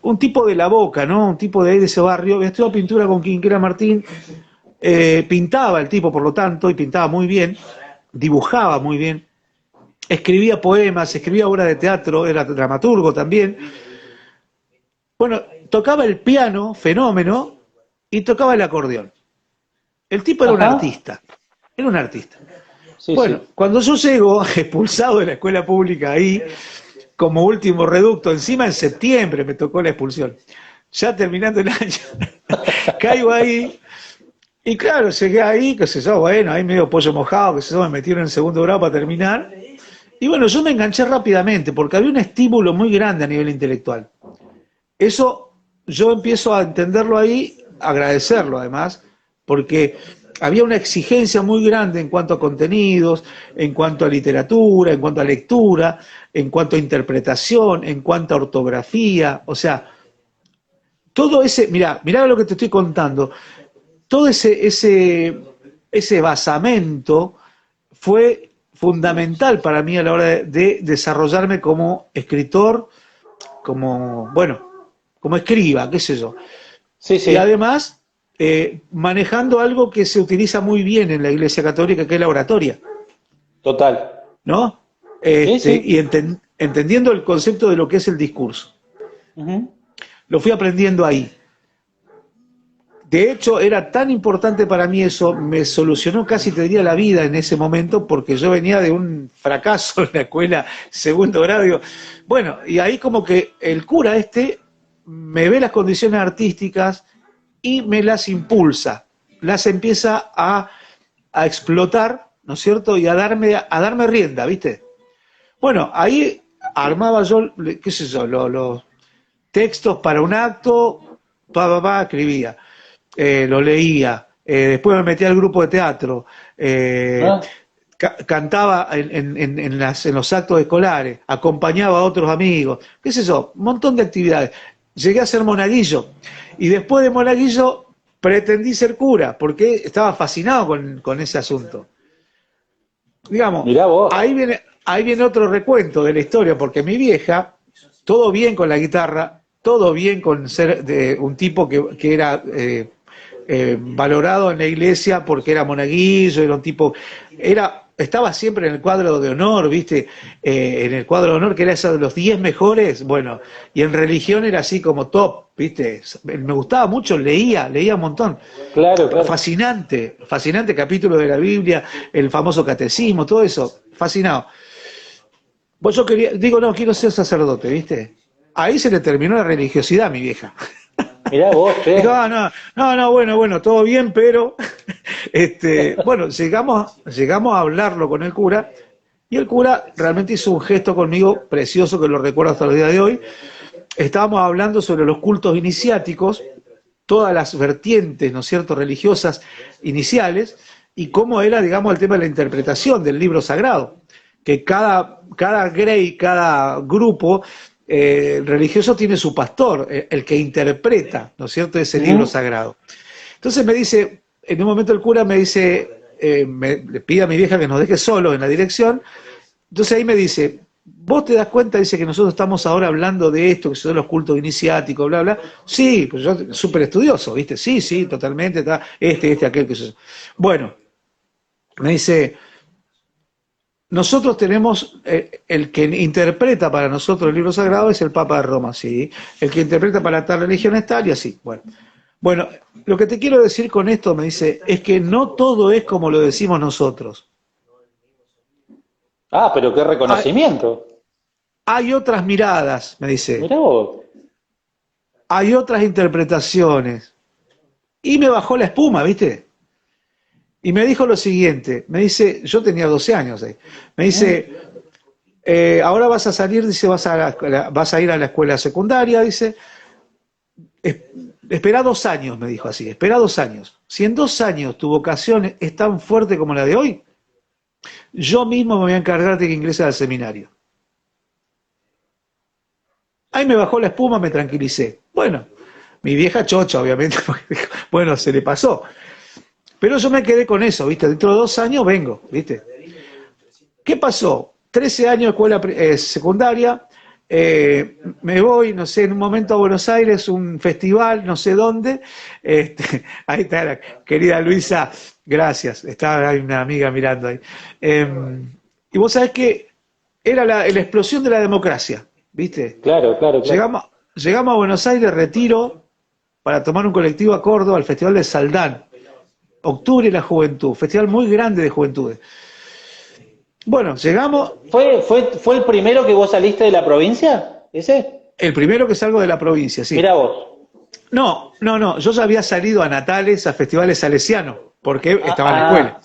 Un tipo de La Boca, ¿no? Un tipo de ahí de ese barrio. Había estudiado pintura con Quinquela Martín. Pintaba el tipo, por lo tanto, y pintaba muy bien. Dibujaba muy bien. Escribía poemas, escribía obras de teatro, era dramaturgo también. Bueno, tocaba el piano, fenómeno, y tocaba el acordeón. El tipo era un Ajá. artista, era un artista. Sí, Bueno, sí. cuando yo llego, expulsado de la escuela pública ahí, como último reducto, encima en septiembre me tocó la expulsión, ya terminando el año, caigo ahí, y claro, llegué ahí, qué sé yo, bueno, ahí medio pollo mojado, qué sé yo, me metieron en segundo grado para terminar, y bueno, yo me enganché rápidamente, porque había un estímulo muy grande a nivel intelectual. Eso yo empiezo a entenderlo ahí, agradecerlo además, porque había una exigencia muy grande en cuanto a contenidos, en cuanto a literatura, en cuanto a lectura, en cuanto a interpretación, en cuanto a ortografía, o sea, todo ese, mirá lo que te estoy contando, todo ese basamento fue fundamental para mí a la hora de desarrollarme como escritor, como, bueno, como escriba, qué sé yo. Sí, Y sí. además, manejando algo que se utiliza muy bien en la Iglesia Católica, que es la oratoria, Total. ¿no? Sí, sí. Y entendiendo el concepto de lo que es el discurso. Ujú. Lo fui aprendiendo ahí. De hecho, era tan importante para mí eso, me solucionó casi, te diría, la vida en ese momento, porque yo venía de un fracaso en la escuela, segundo grado, digo, bueno, y ahí como que el cura me ve las condiciones artísticas y me las impulsa, las empieza a explotar, ¿no es cierto? Y a darme rienda, ¿viste? Bueno, ahí armaba yo, qué sé yo, los textos para un acto, escribía, lo leía, después me metí al grupo de teatro, Ah, cantaba en los actos escolares, acompañaba a otros amigos, qué sé yo, un montón de actividades. Llegué a ser monaguillo y después de monaguillo pretendí ser cura porque estaba fascinado con ese asunto. Digamos, mirá vos. ahí viene otro recuento de la historia, porque mi vieja, todo bien con la guitarra, todo bien con ser un tipo que era valorado en la iglesia porque era monaguillo, era un tipo, estaba siempre en el cuadro de honor, ¿viste? En el cuadro de honor, que era eso de los 10 mejores, bueno, y en religión era así como top, ¿viste? Me gustaba mucho, leía un montón. Claro, claro. Fascinante, fascinante capítulo de la Biblia, el famoso catecismo, todo eso, fascinado. Pues yo digo, no, quiero ser sacerdote, ¿viste? Ahí se le terminó la religiosidad a mi vieja. Mirá vos, Dijo, che. no, bueno, todo bien, pero bueno, llegamos a hablarlo con el cura, y el cura realmente hizo un gesto conmigo precioso que lo recuerdo hasta el día de hoy. Estábamos hablando sobre los cultos iniciáticos, todas las vertientes, ¿no es cierto?, religiosas iniciales, y cómo era, digamos, el tema de la interpretación del libro sagrado, que cada grey, cada grupo religioso tiene su pastor, el que interpreta, ¿no es cierto?, ese libro Ujú. sagrado. Entonces me dice, en un momento el cura me dice, le pide a mi vieja que nos deje solos en la dirección, entonces ahí me dice, vos te das cuenta, dice que nosotros estamos ahora hablando de esto, que son los cultos iniciáticos, bla, bla. Sí, pues yo súper estudioso, ¿viste? Sí, totalmente, está aquel, que yo. Bueno, me dice, nosotros tenemos, el que interpreta para nosotros el libro sagrado es el Papa de Roma, sí. El que interpreta para tal religión es tal y así. Bueno, lo que te quiero decir con esto, me dice, es que no todo es como lo decimos nosotros. Ah, pero qué Hay, reconocimiento. hay otras miradas, me dice, Mirá vos. hay otras interpretaciones. Y me bajó la espuma, ¿viste? Y me dijo lo siguiente, me dice, yo tenía 12 años ahí, me Mm. dice, ahora vas a salir, dice, vas a ir a la escuela secundaria, dice, espera 2 años, me dijo así, espera 2 años. Si en 2 años tu vocación es tan fuerte como la de hoy, yo mismo me voy a encargar de que ingreses al seminario. Ahí me bajó la espuma, me tranquilicé. Bueno, mi vieja chocha, obviamente, porque dijo, bueno, se le pasó. Pero yo me quedé con eso, ¿viste? Dentro de 2 años vengo, ¿viste? ¿Qué pasó? 13 años de escuela secundaria, me voy, no sé, en un momento a Buenos Aires, un festival, no sé dónde, ahí está la querida Luisa, gracias, estaba ahí una amiga mirando ahí. Y vos sabés que era la explosión de la democracia, ¿viste? Claro, claro, claro. Llegamos a Buenos Aires, Retiro, para tomar un colectivo a Córdoba, al Festival de Saldán, Octubre y la Juventud, festival muy grande de juventudes. Bueno, llegamos, ¿Fue el primero que vos saliste de la provincia? ¿Ese? el primero que salgo de la provincia, sí. Mira vos. No, yo ya había salido a Natales, a festivales salesianos, porque estaba en la escuela.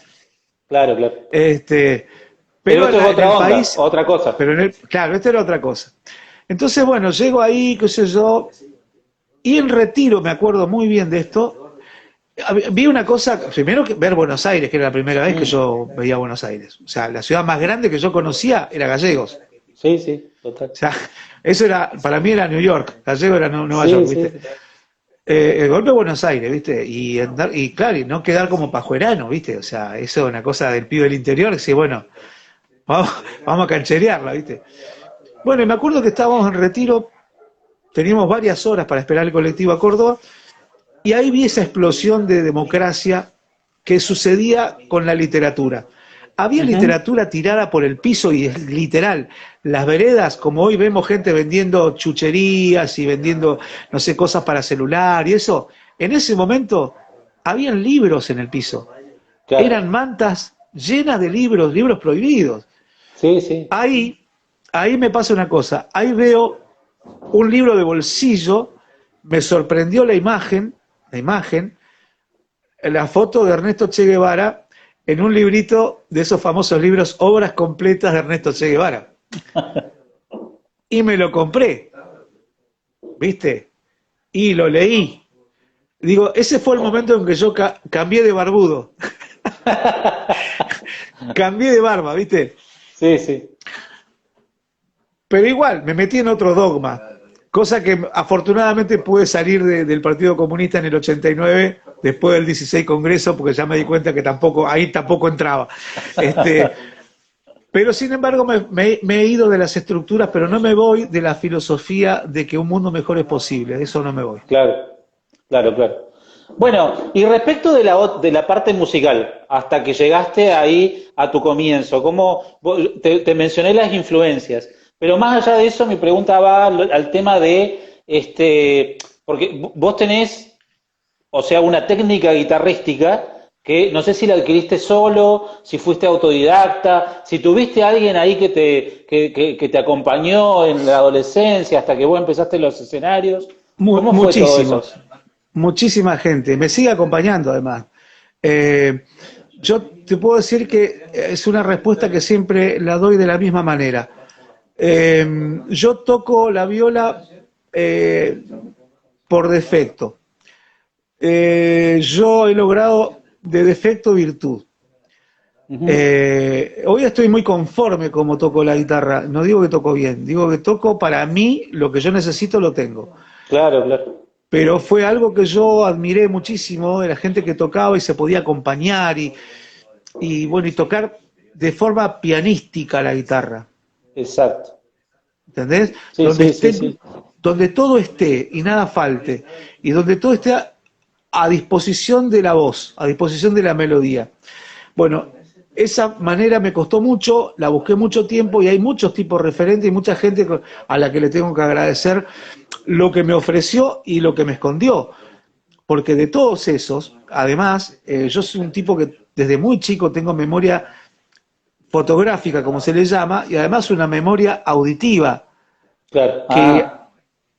Claro, claro. Pero esto es en otra el onda, país, otra cosa. claro, esto era otra cosa. Entonces, bueno, llego ahí, qué sé yo, y en Retiro, me acuerdo muy bien de esto, vi una cosa, primero que ver Buenos Aires, que era la primera vez que yo veía Buenos Aires. O sea, la ciudad más grande que yo conocía era Gallegos. Sí, sí, total. O sea, eso era, para mí era New York, Gallego era Nueva Sí, York, sí, ¿viste? sí. El golpe de Buenos Aires, ¿viste? Y claro, y no quedar como pajuerano, ¿viste? O sea, eso es una cosa del pibe del interior, que sí, bueno, vamos a cancherearla, ¿viste? Bueno, y me acuerdo que estábamos en Retiro, teníamos varias horas para esperar el colectivo a Córdoba, y ahí vi esa explosión de democracia que sucedía con la literatura. Había literatura tirada por el piso y es literal. Las veredas, como hoy vemos gente vendiendo chucherías y vendiendo, no sé, cosas para celular y eso, en ese momento habían libros en el piso. Claro. Eran mantas llenas de libros, libros prohibidos. Sí, sí. Ahí me pasa una cosa, ahí veo un libro de bolsillo, me sorprendió la foto de Ernesto Che Guevara en un librito de esos famosos libros, obras completas de Ernesto Che Guevara. Y me lo compré, ¿viste? Y lo leí. Digo, ese fue el momento en que yo cambié de barbudo. Cambié de barba, ¿viste? Sí, sí. Pero igual, me metí en otro dogma, cosa que afortunadamente pude salir del Partido Comunista en el 89, después del 16 Congreso, porque ya me di cuenta que ahí tampoco entraba. Pero sin embargo me he ido de las estructuras, pero no me voy de la filosofía de que un mundo mejor es posible, de eso no me voy. Claro, claro, claro. Bueno, y respecto de la parte musical, hasta que llegaste ahí a tu comienzo, te mencioné las influencias, pero más allá de eso mi pregunta va al tema de, porque vos tenés, o sea, una técnica guitarrística que no sé si la adquiriste solo, si fuiste autodidacta, si tuviste a alguien ahí que te acompañó en la adolescencia hasta que vos empezaste los escenarios. ¿Cómo fue todo eso? Muchísima gente, me sigue acompañando además. Yo te puedo decir que es una respuesta que siempre la doy de la misma manera. Yo toco la viola por defecto. Yo he logrado de defecto virtud. Hoy estoy muy conforme como toco la guitarra. No digo que toco bien, digo que toco para mí lo que yo necesito lo tengo. Claro, claro. Pero fue algo que yo admiré muchísimo de la gente que tocaba y se podía acompañar y bueno, y tocar de forma pianística la guitarra. Exacto. ¿Entendés? Sí, sí. Donde todo esté y nada falte, y donde todo esté a disposición de la voz, a disposición de la melodía. Bueno, esa manera me costó mucho, la busqué mucho tiempo y hay muchos tipos referentes y mucha gente a la que le tengo que agradecer lo que me ofreció y lo que me escondió. Porque de todos esos, además, yo soy un tipo que desde muy chico tengo memoria fotográfica, como se le llama, y además una memoria auditiva. Claro.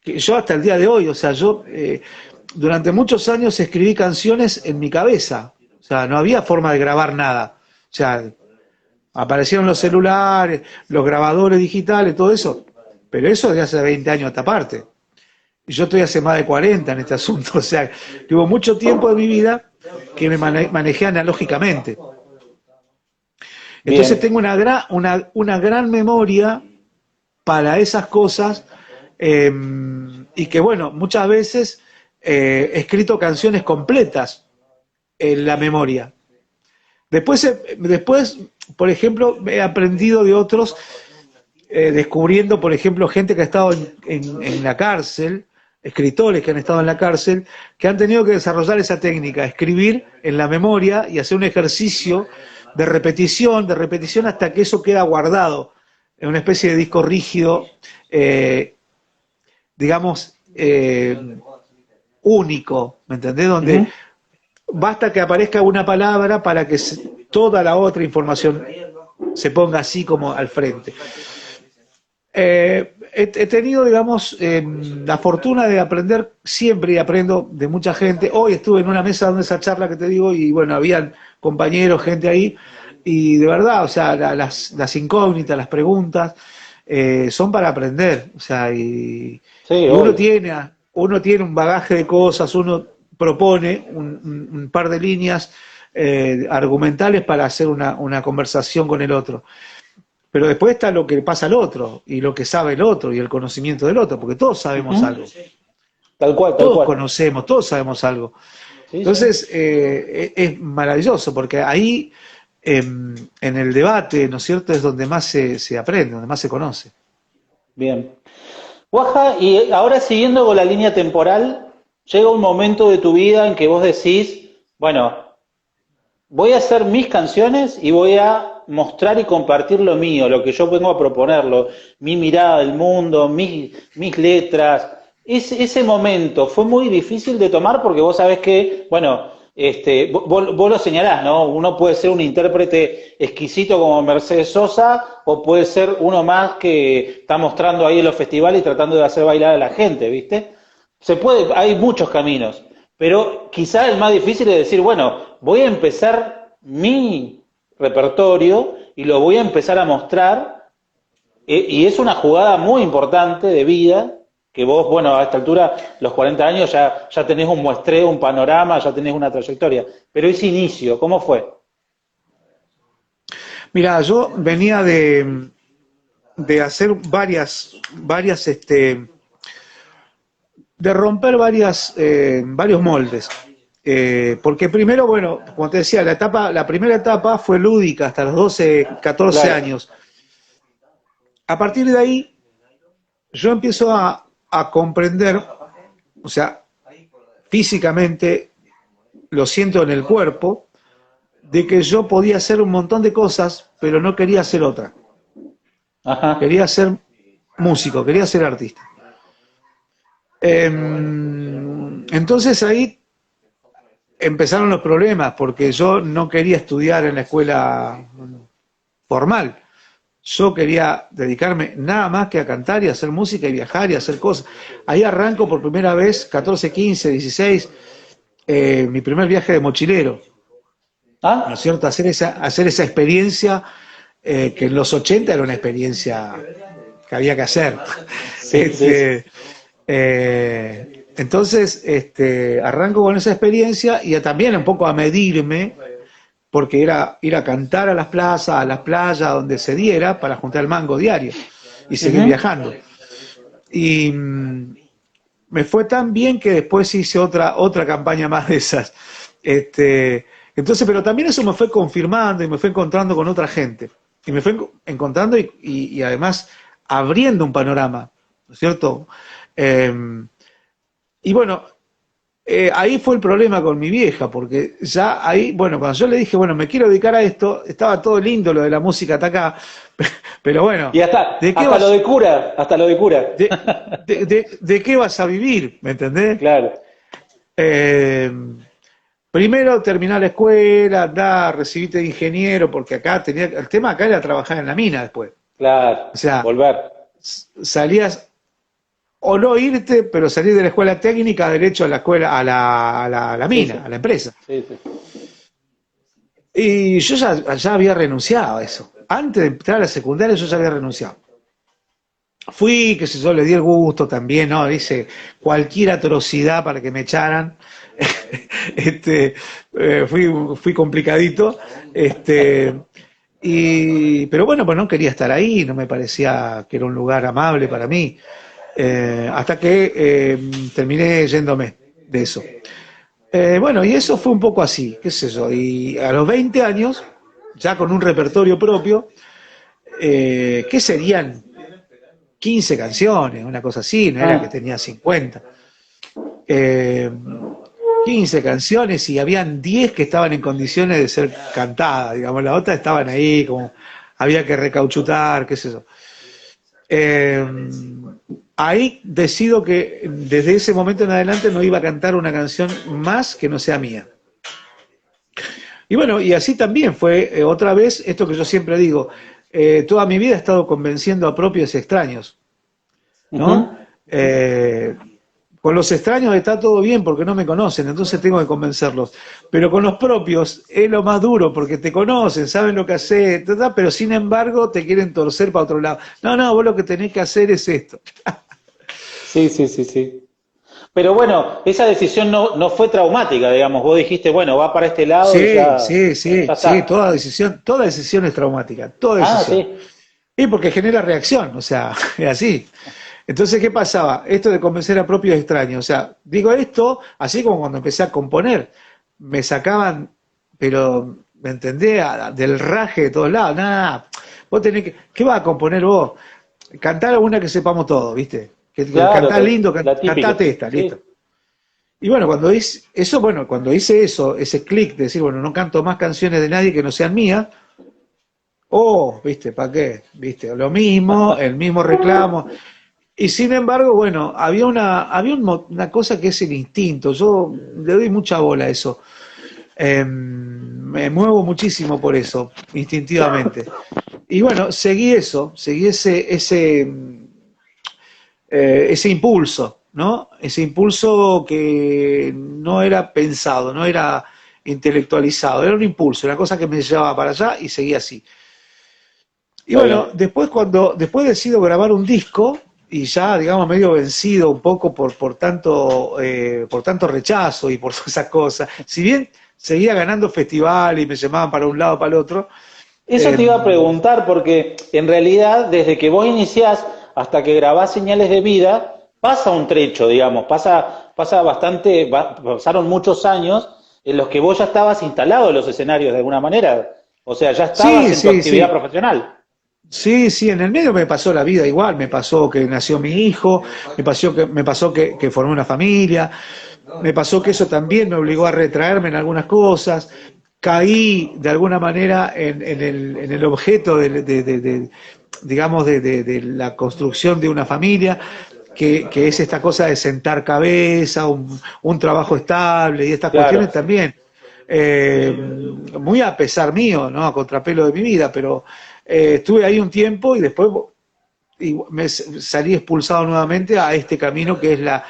Que yo hasta el día de hoy, o sea, yo durante muchos años escribí canciones en mi cabeza, o sea, no había forma de grabar nada. O sea, aparecieron los celulares, los grabadores digitales, todo eso, pero eso de hace 20 años a esta parte. Y yo estoy hace más de 40 en este asunto, o sea, que hubo mucho tiempo de mi vida que me manejé analógicamente. Entonces tengo una gran memoria para esas cosas y que bueno, muchas veces he escrito canciones completas en la memoria. Después, por ejemplo, he aprendido de otros, descubriendo, por ejemplo, gente que ha estado en la cárcel, escritores que han estado en la cárcel, que han tenido que desarrollar esa técnica, escribir en la memoria y hacer un ejercicio de repetición hasta que eso queda guardado en una especie de disco rígido, digamos, único, ¿me entendés? Donde basta que aparezca una palabra para que toda la otra información se ponga así como al frente. He tenido, digamos, la fortuna de aprender siempre y aprendo de mucha gente. Hoy estuve en una mesa dando esa charla que te digo y bueno, habían compañeros, gente ahí, y de verdad, o sea, las incógnitas, las preguntas, son para aprender, o sea, y uno tiene un bagaje de cosas, uno propone un par de líneas argumentales para hacer una conversación con el otro. Pero después está lo que pasa al otro, y lo que sabe el otro, y el conocimiento del otro, porque todos sabemos algo. Tal cual. Todos conocemos, todos sabemos algo. Entonces, es maravilloso, porque ahí, en el debate, ¿no es cierto?, es donde más se aprende, donde más se conoce. Bien. Guaja, y ahora siguiendo con la línea temporal, llega un momento de tu vida en que vos decís, bueno, voy a hacer mis canciones y voy a mostrar y compartir lo mío, lo que yo vengo a proponerlo, mi mirada del mundo, mis letras. Ese momento fue muy difícil de tomar porque vos sabés que, bueno, vos lo señalás, ¿no? Uno puede ser un intérprete exquisito como Mercedes Sosa o puede ser uno más que está mostrando ahí en los festivales y tratando de hacer bailar a la gente, ¿viste? Hay muchos caminos, pero quizá el más difícil es decir, bueno, voy a empezar mi repertorio y lo voy a empezar a mostrar, y es una jugada muy importante de vida, que vos, bueno, a esta altura, los 40 años, ya tenés un muestreo, un panorama, ya tenés una trayectoria, pero ese inicio, ¿cómo fue? Mira, yo venía de hacer varias de romper varios moldes. Porque primero, bueno, como te decía, la primera etapa fue lúdica hasta los 12, 14 Claro. años. A partir de ahí, yo empiezo a comprender, o sea, físicamente, lo siento en el cuerpo, de que yo podía hacer un montón de cosas, pero no quería hacer otra. Ajá. Quería ser músico, quería ser artista. Entonces ahí empezaron los problemas, porque yo no quería estudiar en la escuela formal. Yo quería dedicarme nada más que a cantar y a hacer música y viajar y hacer cosas. Ahí arranco por primera vez, 14, 15, 16, mi primer viaje de mochilero. ¿No es cierto? Hacer esa experiencia que en los 80 era una experiencia que había que hacer. Entonces, arranco con esa experiencia y también un poco a medirme, porque era ir a cantar a las plazas, a las playas, donde se diera, para juntar el mango diario y seguir viajando. Y me fue tan bien que después hice otra campaña más de esas. Entonces, pero también eso me fue confirmando y me fue encontrando con otra gente. Y me fue encontrando y además abriendo un panorama, ¿no es cierto? Y bueno, ahí fue el problema con mi vieja, porque ya ahí, bueno, cuando yo le dije, bueno, me quiero dedicar a esto, estaba todo lindo lo de la música hasta acá, pero bueno. Y hasta lo de cura. ¿De qué vas a vivir? ¿Me entendés? Claro. Primero terminar la escuela, andar, recibirte de ingeniero, porque acá el tema acá era trabajar en la mina después. Claro, o sea, volver. Salías, o no irte, pero salir de la escuela técnica derecho a la escuela, a la mina, Sí. a la empresa. Sí. Y yo ya había renunciado a eso. Antes de entrar a la secundaria yo ya había renunciado. Fui, qué sé yo, le di el gusto también, ¿no? Hice cualquier atrocidad para que me echaran. Fui complicadito. Pero bueno, pues no quería estar ahí, no me parecía que era un lugar amable para mí. hasta que terminé yéndome de eso. Bueno, y eso fue un poco así, qué sé yo, y a los 20 años, ya con un repertorio propio, ¿qué serían? 15 canciones, una cosa así, no era que tenía 50. 15 canciones y habían 10 que estaban en condiciones de ser cantadas, digamos, las otras estaban ahí, como había que recauchutar, qué sé yo. Ahí decido que desde ese momento en adelante no iba a cantar una canción más que no sea mía. Y bueno, y así también fue otra vez esto que yo siempre digo, toda mi vida he estado convenciendo a propios y extraños, ¿no? Con los extraños está todo bien porque no me conocen, entonces tengo que convencerlos. Pero con los propios es lo más duro porque te conocen, saben lo que haces, pero sin embargo te quieren torcer para otro lado. No, no, vos lo que tenés que hacer es esto. Sí, sí, sí, sí. Pero bueno, esa decisión no fue traumática, digamos. Vos dijiste, bueno, va para este lado y Sí, ya, sí, sí, ya sí, está. toda decisión es traumática, toda Ah, decisión. sí. Y porque genera reacción, o sea, es así. Entonces, ¿qué pasaba? Esto de convencer a propios extraños, o sea, digo esto, así como cuando empecé a componer, me sacaban, pero, ¿me entendés? Del raje de todos lados, nada, vos tenés que, ¿qué vas a componer vos? Cantar alguna que sepamos todos, ¿viste? Que Claro, cantás lindo, la típica. cantate esta, Sí. listo. Y bueno, cuando hice eso, ese clic de decir, bueno, no canto más canciones de nadie que no sean mías, oh, viste, ¿para qué? Viste, lo mismo, el mismo reclamo. Y sin embargo, bueno, una cosa que es el instinto. Yo le doy mucha bola a eso. Me muevo muchísimo por eso, instintivamente. Y bueno, seguí ese impulso, ¿no? Ese impulso que no era pensado, no era intelectualizado, era un impulso, una cosa que me llevaba para allá y seguí así. Y Está bueno, bien. después decido grabar un disco y ya, digamos, medio vencido un poco por tanto rechazo y por todas esas cosas. Si bien seguía ganando festivales y me llamaban para un lado, para el otro, Eso eh, te iba a preguntar, porque en realidad, desde que vos iniciás hasta que grabás Señales de Vida, pasa un trecho, digamos, pasa bastante, pasaron muchos años en los que vos ya estabas instalado en los escenarios de alguna manera. O sea, ya estabas sí, en tu sí, actividad sí. profesional. Sí, sí, en el medio me pasó la vida igual, me pasó que nació mi hijo, me pasó que formé una familia, me pasó que eso también me obligó a retraerme en algunas cosas, caí de alguna manera en el objeto digamos, de la construcción de una familia, que es esta cosa de sentar cabeza, un trabajo estable y estas cuestiones Claro. también, eh, muy a pesar mío, ¿no? A contrapelo de mi vida, pero estuve ahí un tiempo y después salí expulsado nuevamente a este camino que es la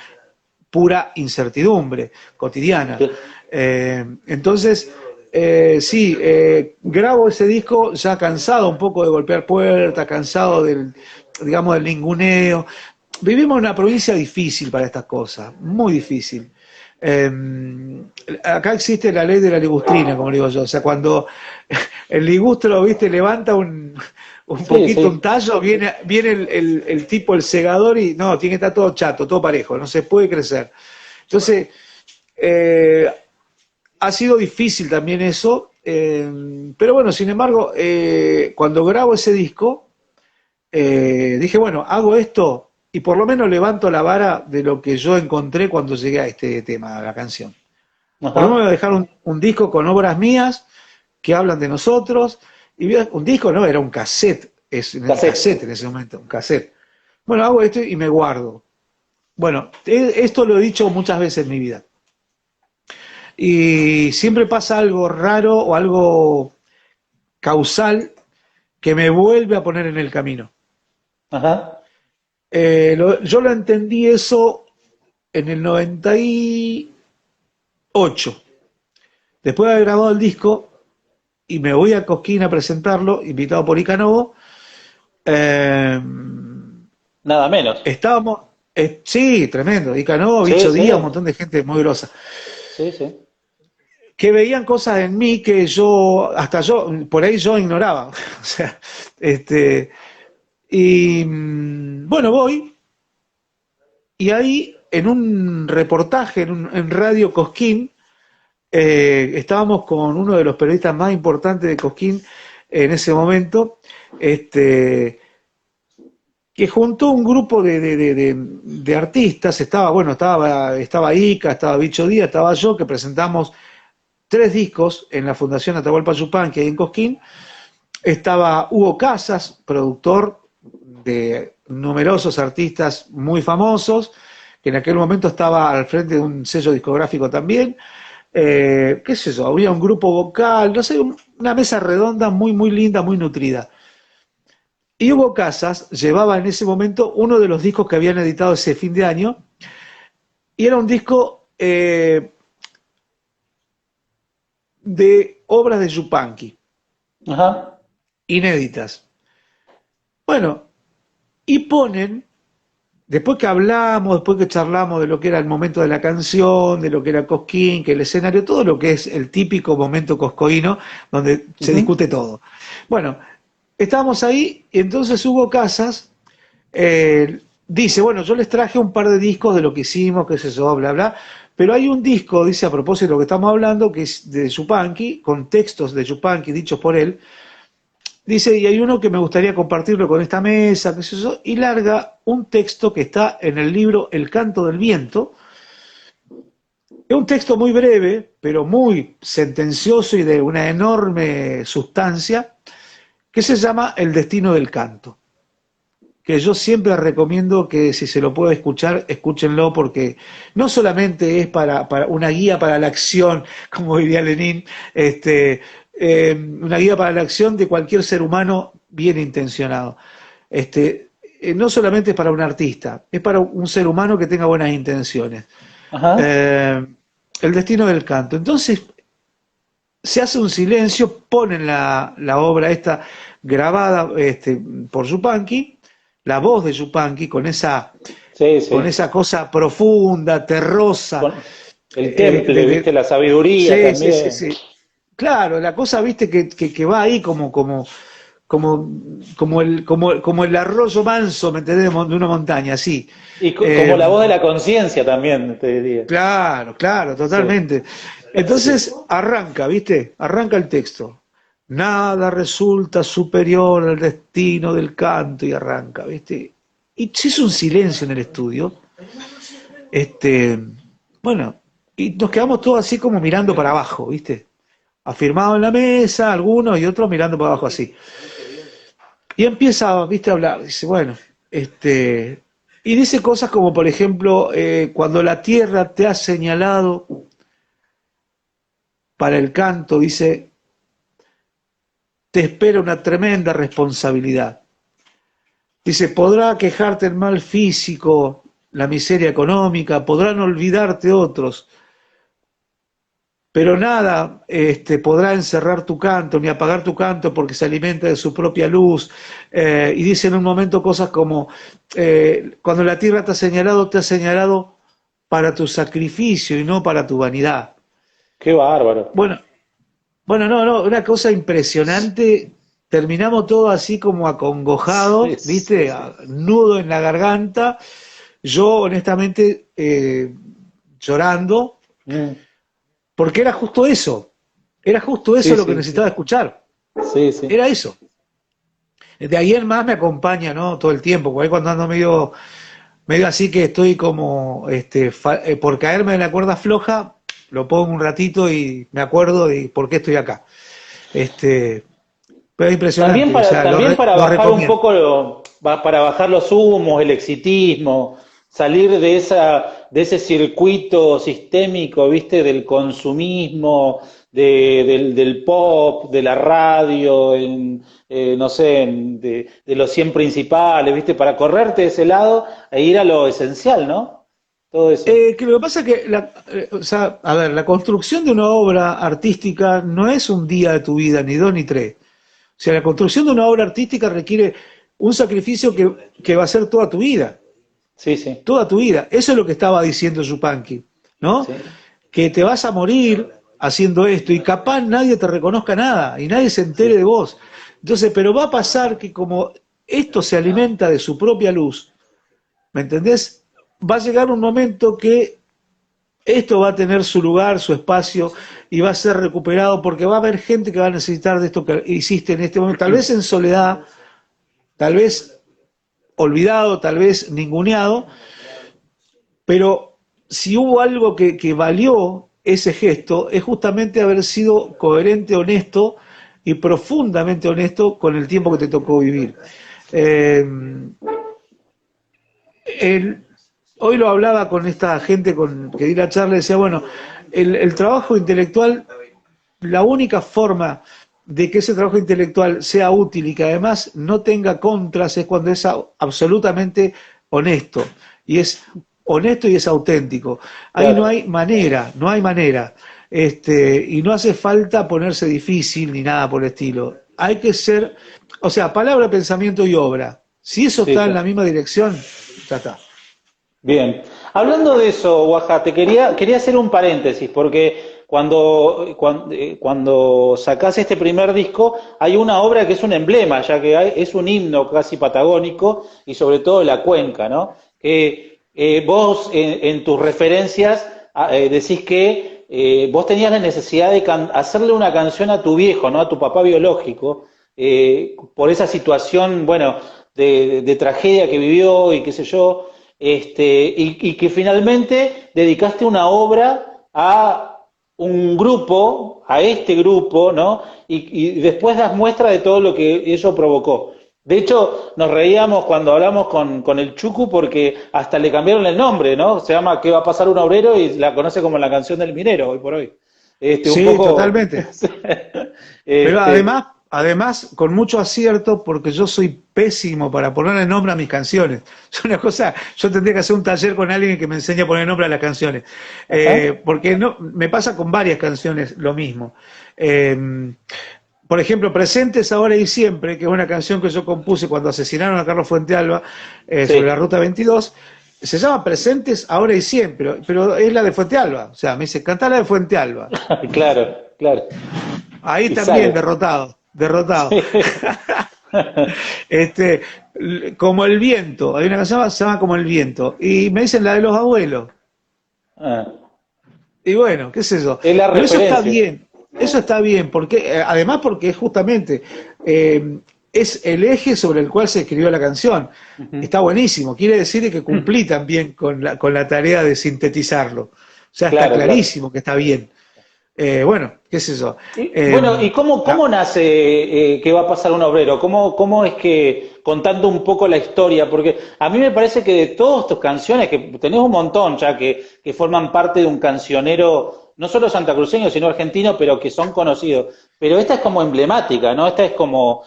pura incertidumbre cotidiana. Entonces, sí, grabo ese disco ya cansado un poco de golpear puertas, cansado digamos, del ninguneo. Vivimos en una provincia difícil para estas cosas, muy difícil. Eh, Acá existe la ley de la ligustrina, como digo yo. O sea, cuando el ligustro, viste, levanta un Sí, poquito un sí. tallo, viene el tipo, el segador, y no, tiene que estar todo chato, todo parejo, no se puede crecer. Entonces, eh, ha sido difícil también eso, pero bueno, sin embargo, cuando grabo ese disco, dije, bueno, hago esto y por lo menos levanto la vara de lo que yo encontré cuando llegué a este tema, a la canción. Por lo menos voy a Ajá. dejar un disco con obras mías que hablan de nosotros, y un disco no, era un cassette, un cassette Cassette. en ese momento, un cassette. Bueno, hago esto y me guardo. Bueno, esto lo he dicho muchas veces en mi vida. Y siempre pasa algo raro o algo causal que me vuelve a poner en el camino. Ajá. Yo lo entendí eso en el 98, después de haber grabado el disco, y me voy a Cosquín a presentarlo, invitado por Icanovo. Eh, Nada menos. Estábamos, sí, tremendo, Icanovo, Sí, Bicho sí. Díaz, un montón de gente muy grosa, Sí, sí. que veían cosas en mí que hasta yo, por ahí yo ignoraba. O sea, y bueno, voy. y ahí en un reportaje en Radio Cosquín, estábamos con uno de los periodistas más importantes de Cosquín en ese momento, que juntó un grupo de artistas. Estaba Ica, estaba Bicho Díaz, estaba yo, que presentamos 3 discos en la Fundación Atahualpa Yupanqui, ahí en Cosquín. Estaba Hugo Casas, productor de numerosos artistas muy famosos, que en aquel momento estaba al frente de un sello discográfico también. Qué sé yo, había un grupo vocal, no sé, una mesa redonda muy, muy linda, muy nutrida. Y Hugo Casas llevaba en ese momento uno de los discos que habían editado ese fin de año, y era un disco de obras de Yupanqui, Ajá. inéditas. Bueno, y ponen, después que hablamos, después que charlamos de lo que era el momento de la canción, de lo que era Cosquín, que el escenario, todo lo que es el típico momento coscoíno, donde se discute todo. Bueno, estábamos ahí, y entonces Hugo Casas dice, bueno, yo les traje un par de discos de lo que hicimos, qué sé yo, bla, bla, pero hay un disco, dice, a propósito de lo que estamos hablando, que es de Yupanqui, con textos de Yupanqui dichos por él. Dice, y hay uno que me gustaría compartirlo con esta mesa, qué sé yo, y larga un texto que está en el libro El canto del viento. Es un texto muy breve, pero muy sentencioso y de una enorme sustancia, que se llama El destino del canto, que yo siempre recomiendo que si se lo puede escuchar, escúchenlo, porque no solamente es para una guía para la acción, como diría Lenin, una guía para la acción de cualquier ser humano bien intencionado. No solamente es para un artista, es para un ser humano que tenga buenas intenciones. Ajá. El destino del canto. Entonces, se hace un silencio, ponen la obra esta grabada por Yupanqui, la voz de Yupanqui, con esa cosa profunda, terrosa. Con el temple, viste, la sabiduría también. Sí. Claro, la cosa, viste, que va ahí como el arroyo manso, ¿me entendés? De una montaña, sí. Y como la voz de la conciencia también, te diría. Claro, totalmente. Entonces arranca, ¿viste? Arranca el texto. Nada resulta superior al destino del canto, y arranca, ¿viste? Y se hizo un silencio en el estudio. Bueno, y nos quedamos todos así como mirando para abajo, ¿viste? Afirmado en la mesa, algunos y otros mirando para abajo así. Y empieza, ¿viste? A hablar. Dice, bueno, y dice cosas como, por ejemplo, cuando la tierra te ha señalado para el canto, dice, te espera una tremenda responsabilidad. Dice, podrá quejarte el mal físico, la miseria económica, podrán olvidarte otros, pero nada podrá encerrar tu canto, ni apagar tu canto, porque se alimenta de su propia luz. Y dice en un momento cosas como, cuando la tierra te ha señalado para tu sacrificio y no para tu vanidad. Qué bárbaro. Bueno, no, una cosa impresionante. Terminamos todo así como acongojados, ¿viste? Nudo en la garganta. Yo, honestamente, llorando, porque era justo eso lo que necesitaba escuchar. Sí. Era eso. De ahí en más me acompaña, ¿no? Todo el tiempo, porque ahí cuando ando medio así que estoy como, por caerme de la cuerda floja, lo pongo un ratito y me acuerdo de por qué estoy acá. Pero es impresionante. También para bajar un poco, para bajar los humos, el exitismo, salir de ese circuito sistémico, viste, del consumismo, del pop, de la radio, no sé, de los 100 principales, viste, para correrte de ese lado e ir a lo esencial, ¿no? Todo eso. Que lo que pasa es que, la construcción de una obra artística no es un día de tu vida, ni 2 ni 3. O sea, la construcción de una obra artística requiere un sacrificio que va a ser toda tu vida. Sí. Toda tu vida. Eso es lo que estaba diciendo Yupanqui, ¿no? Sí. Que te vas a morir haciendo esto y capaz nadie te reconozca nada y nadie se entere de vos. Entonces, pero va a pasar que como esto se alimenta de su propia luz, ¿me entendés? va a llegar un momento que esto va a tener su lugar, su espacio, y va a ser recuperado porque va a haber gente que va a necesitar de esto que hiciste en este momento, tal vez en soledad, tal vez olvidado, tal vez ninguneado, pero si hubo algo que valió ese gesto, es justamente haber sido coherente, honesto y profundamente honesto con el tiempo que te tocó vivir. Eh, Hoy lo hablaba con esta gente con que di la charla y decía, bueno, el trabajo intelectual, la única forma de que ese trabajo intelectual sea útil y que además no tenga contras es cuando es absolutamente honesto. Y es honesto y es auténtico. Ahí Claro. no hay manera, no hay manera. Y no hace falta ponerse difícil ni nada por el estilo. Hay que ser, o sea, palabra, pensamiento y obra. Si eso Sí, está en sí. la misma dirección, ya está. Bien. Hablando de eso, Guaja, quería hacer un paréntesis, porque cuando sacás este primer disco, hay una obra que es un emblema, ya que es un himno casi patagónico, y sobre todo de la cuenca, ¿no? Que vos en tus referencias decís que vos tenías la necesidad de hacerle una canción a tu viejo, ¿no? A tu papá biológico, por esa situación, bueno, de tragedia que vivió y qué sé yo, y que finalmente dedicaste una obra a un grupo, a este grupo, ¿no? Y después das muestra de todo lo que eso provocó. De hecho, nos reíamos cuando hablamos con el Chucu porque hasta le cambiaron el nombre, ¿no? Se llama ¿Qué va a pasar un obrero? Y la conoce como la canción del minero, hoy por hoy. Un Sí, poco... totalmente. Pero este, además, con mucho acierto, porque yo soy pésimo para ponerle nombre a mis canciones. Es una cosa, yo tendría que hacer un taller con alguien que me enseñe a poner nombre a las canciones. ajá, Porque no, me pasa con varias canciones lo mismo. Eh, por ejemplo, Presentes ahora y siempre, que es una canción que yo compuse cuando asesinaron a Carlos Fuentealba sobre la sí, Ruta 22, se llama Presentes ahora y siempre, pero es la de Fuentealba. O sea, me dice, cantá la de Fuentealba. claro, claro. Ahí Y también, sale. derrotado, derrotado. Sí. Este, como el viento, hay una canción que se llama Como el viento, y me dicen la de los abuelos, Ah, y bueno, qué sé yo, es la pero referencia. eso está bien, porque además porque es justamente es el eje sobre el cual se escribió la canción, Ujú. está buenísimo, quiere decir que cumplí también con la tarea de sintetizarlo, o sea, está Claro, claro. clarísimo que está bien. Bueno, qué sé yo. Y, Eh, bueno, ¿y cómo la- nace ¿Qué va a pasar un obrero? ¿Cómo es que, contando un poco la historia? Porque a mí me parece que de todas tus canciones, que tenés un montón ya que forman parte de un cancionero, no solo santacruceño, sino argentino, pero que son conocidos. Pero esta es como emblemática, ¿no? Esta es como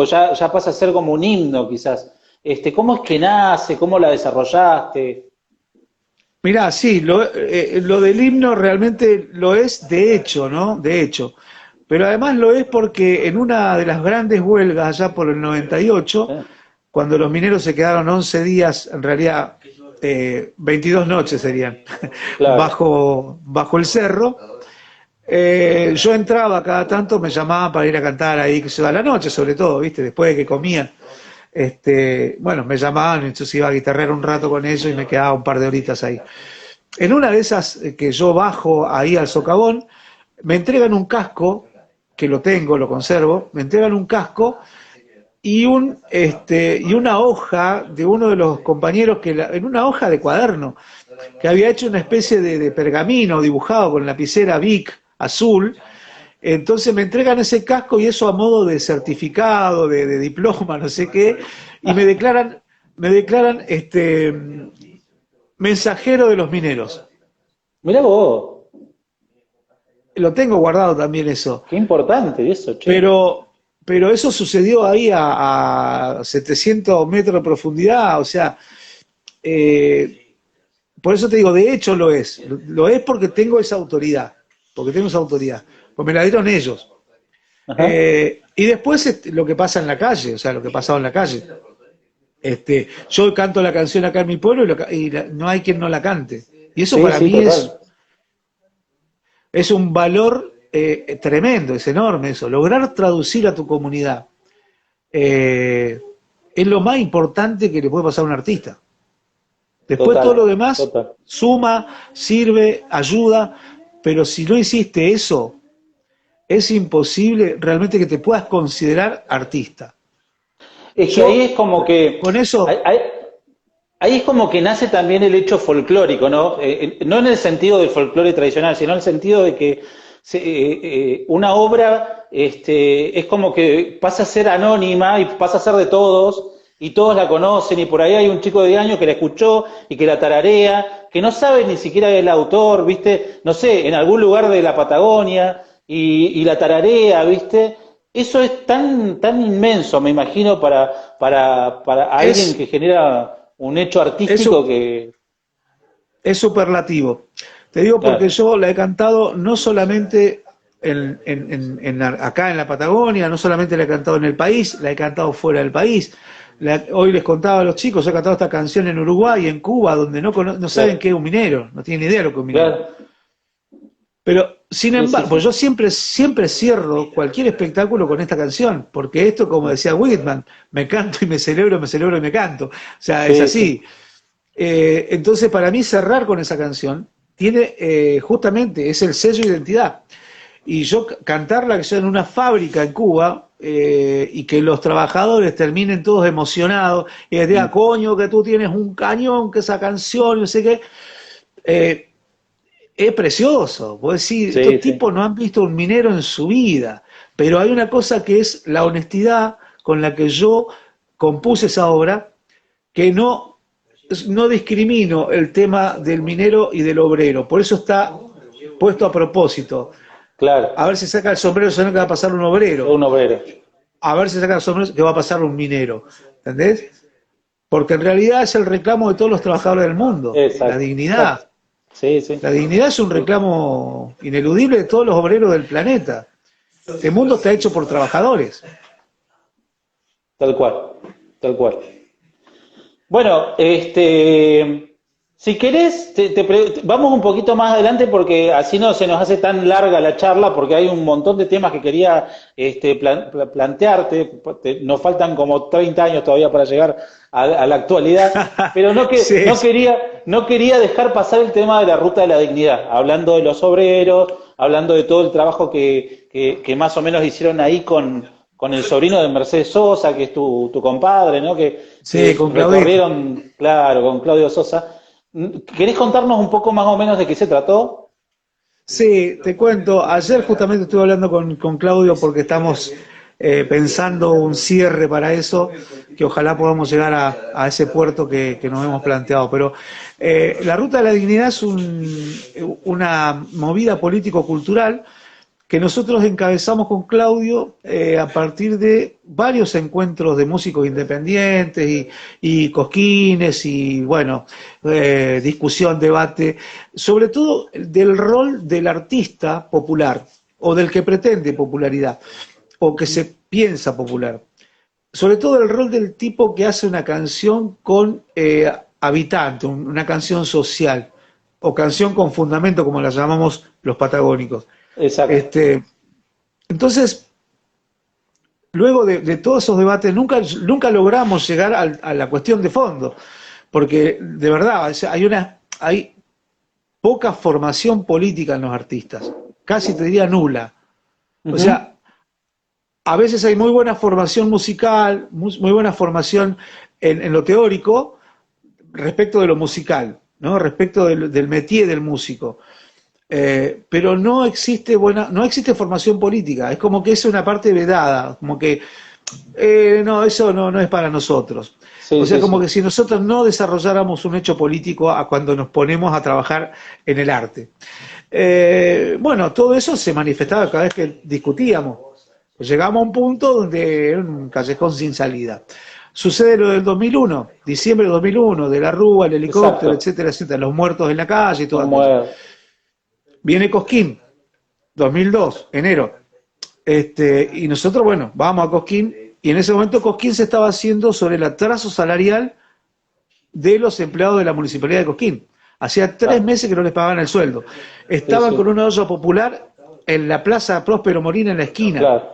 ya pasa a ser como un himno, quizás. ¿Cómo es que nace? ¿Cómo la desarrollaste? Mirá, sí, lo del himno realmente lo es de hecho, ¿no? De hecho. Pero además lo es porque en una de las grandes huelgas, allá por el 98, ¿Eh? cuando los mineros se quedaron 11 días, en realidad 22 noches serían, Claro. bajo el cerro, yo entraba cada tanto, me llamaban para ir a cantar ahí, que se da la noche sobre todo, ¿viste? Después de que comían. Bueno, me llamaban, entonces iba a guitarrear un rato con ellos y me quedaba un par de horitas ahí. En una de esas que yo bajo ahí al socavón, me entregan un casco, que lo tengo, lo conservo, me entregan un casco y una hoja de uno de los compañeros en una hoja de cuaderno, que había hecho una especie de pergamino dibujado con lapicera Bic azul. Entonces me entregan ese casco y eso a modo de certificado, de diploma, no sé qué, y me declaran mensajero de los mineros. Mirá vos, Lo tengo guardado también eso. qué importante eso, che. Pero, pero eso sucedió ahí a 700 metros de profundidad, o sea, eh, por eso te digo, de hecho lo es. Lo es porque tengo esa autoridad, porque tengo esa autoridad, pues me la dieron ellos. Ajá. Y después lo que pasa en la calle, o sea, lo que pasaba en la calle. Yo canto la canción acá en mi pueblo no hay quien no la cante. Y eso Sí, para sí, mí es, total. es un valor tremendo, es enorme eso. Lograr traducir a tu comunidad es lo más importante que le puede pasar a un artista. Después Total, todo lo demás total. suma, sirve, ayuda, pero si no hiciste eso, es imposible realmente que te puedas considerar artista. Es que ahí Yo, es como que, con ahí, eso, ahí- ahí es como que nace también el hecho folclórico, ¿no? No en el sentido del folclore tradicional, sino en el sentido de que una obra es como que pasa a ser anónima y pasa a ser de todos, y todos la conocen, y por ahí hay un chico de 10 años que la escuchó y que la tararea, que no sabe ni siquiera el autor, ¿viste? No sé, en algún lugar de la Patagonia, y la tararea, ¿viste? Eso es tan inmenso, me imagino, para alguien es, que genera un hecho es, artístico su- que, es superlativo. Te digo porque claro, yo la he cantado no solamente acá en la Patagonia, no solamente la he cantado en el país, la he cantado fuera del país. Hoy les contaba a los chicos, he cantado esta canción en Uruguay, en Cuba, donde no saben claro, qué es un minero, no tienen idea de lo que es un minero. claro, Pero, sin sí, sí, embargo, pues sí, yo siempre cierro cualquier espectáculo con esta canción, porque esto, como decía Whitman, me canto y me celebro y me canto. O sea, es sí, sí, así. Entonces, para mí, cerrar con esa canción tiene justamente, es el sello de identidad. Y yo cantarla que yo en una fábrica en Cuba y que los trabajadores terminen todos emocionados y les digan, mm, coño, que tú tienes un cañón, que esa canción, no sé qué. Eh, es precioso. Vos decís, estos sí, sí, tipos no han visto un minero en su vida, pero hay una cosa que es la honestidad con la que yo compuse esa obra, que no discrimino el tema del minero y del obrero, por eso está puesto a propósito. claro, A ver si saca el sombrero, sino que va a pasar un es obrero. un obrero, A ver si saca el sombrero, que va a pasar un minero. ¿Entendés? Porque en realidad es el reclamo de todos los trabajadores del mundo, la exacto, exacto, dignidad. sí, sí, La dignidad es un reclamo ineludible de todos los obreros del planeta. El mundo está hecho por trabajadores. tal cual, tal cual. Bueno, si querés, vamos un poquito más adelante porque así no se nos hace tan larga la charla porque hay un montón de temas que quería plantearte. Nos faltan como 30 años todavía para llegar a la actualidad, pero Sí, no quería dejar pasar el tema de la ruta de la dignidad, hablando de los obreros, hablando de todo el trabajo que más o menos hicieron ahí con el sobrino de Mercedes Sosa, que es tu compadre, ¿no? sí, Que con Claudito. recorrieron, claro, con Claudio Sosa. ¿Querés contarnos un poco más o menos de qué se trató? Sí, te cuento. Ayer justamente estuve hablando con Claudio porque estamos pensando un cierre para eso, que ojalá podamos llegar a ese puerto que nos hemos planteado. Pero la Ruta de la Dignidad es una movida político-cultural que nosotros encabezamos con Claudio a partir de varios encuentros de músicos independientes y cosquines y, bueno, discusión, debate, sobre todo del rol del artista popular o del que pretende popularidad o que se piensa popular. Sobre todo el rol del tipo que hace una canción con habitante, una canción social o canción con fundamento, como la llamamos los patagónicos. Exacto, Este, entonces, luego de todos esos debates, nunca logramos llegar a la cuestión de fondo, porque de verdad hay poca formación política en los artistas, casi te diría nula. O ujú, sea, a veces hay muy buena formación musical, muy buena formación en lo teórico respecto de lo musical, ¿no? Respecto del métier del músico. Pero no existe formación política, es como que es una parte vedada, como que no, eso no es para nosotros. O sí, sea, sí, como sí, que si nosotros no desarrolláramos un hecho político a cuando nos ponemos a trabajar en el arte. Bueno, todo eso se manifestaba cada vez que discutíamos. Llegamos a un punto donde era un callejón sin salida. Sucede lo del 2001, diciembre del 2001, de la Rúa, el helicóptero, exacto, etcétera, etcétera, los muertos en la calle y todo los aquello. mueve, Viene Cosquín, 2002, enero. Y nosotros, bueno, vamos a Cosquín, y en ese momento Cosquín se estaba haciendo sobre el atraso salarial de los empleados de la Municipalidad de Cosquín. Hacía 3 meses que no les pagaban el sueldo. sí, Estaban con sí, una olla popular en la Plaza Próspero Morín en la esquina. claro.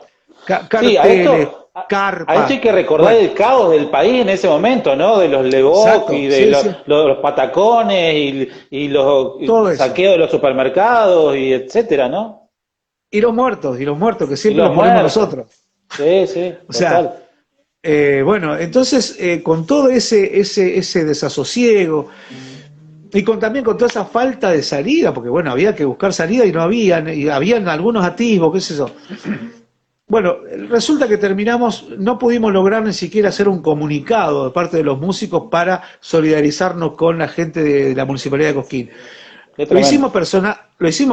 Sí, Carteles. A esto hay que recordar el caos del país en ese momento, ¿no? De los Levoc y de los patacones y los saqueos de los supermercados y etcétera, ¿no? Y los muertos, que siempre los ponemos nosotros. Sí, sí. O sea, bueno, entonces con todo ese desasosiego y también con toda esa falta de salida, porque bueno, había que buscar salida y no habían, y habían algunos atisbos, qué sé yo. Bueno, resulta que no pudimos lograr ni siquiera hacer un comunicado de parte de los músicos para solidarizarnos con la gente de la Municipalidad de Cosquín. Lo hicimos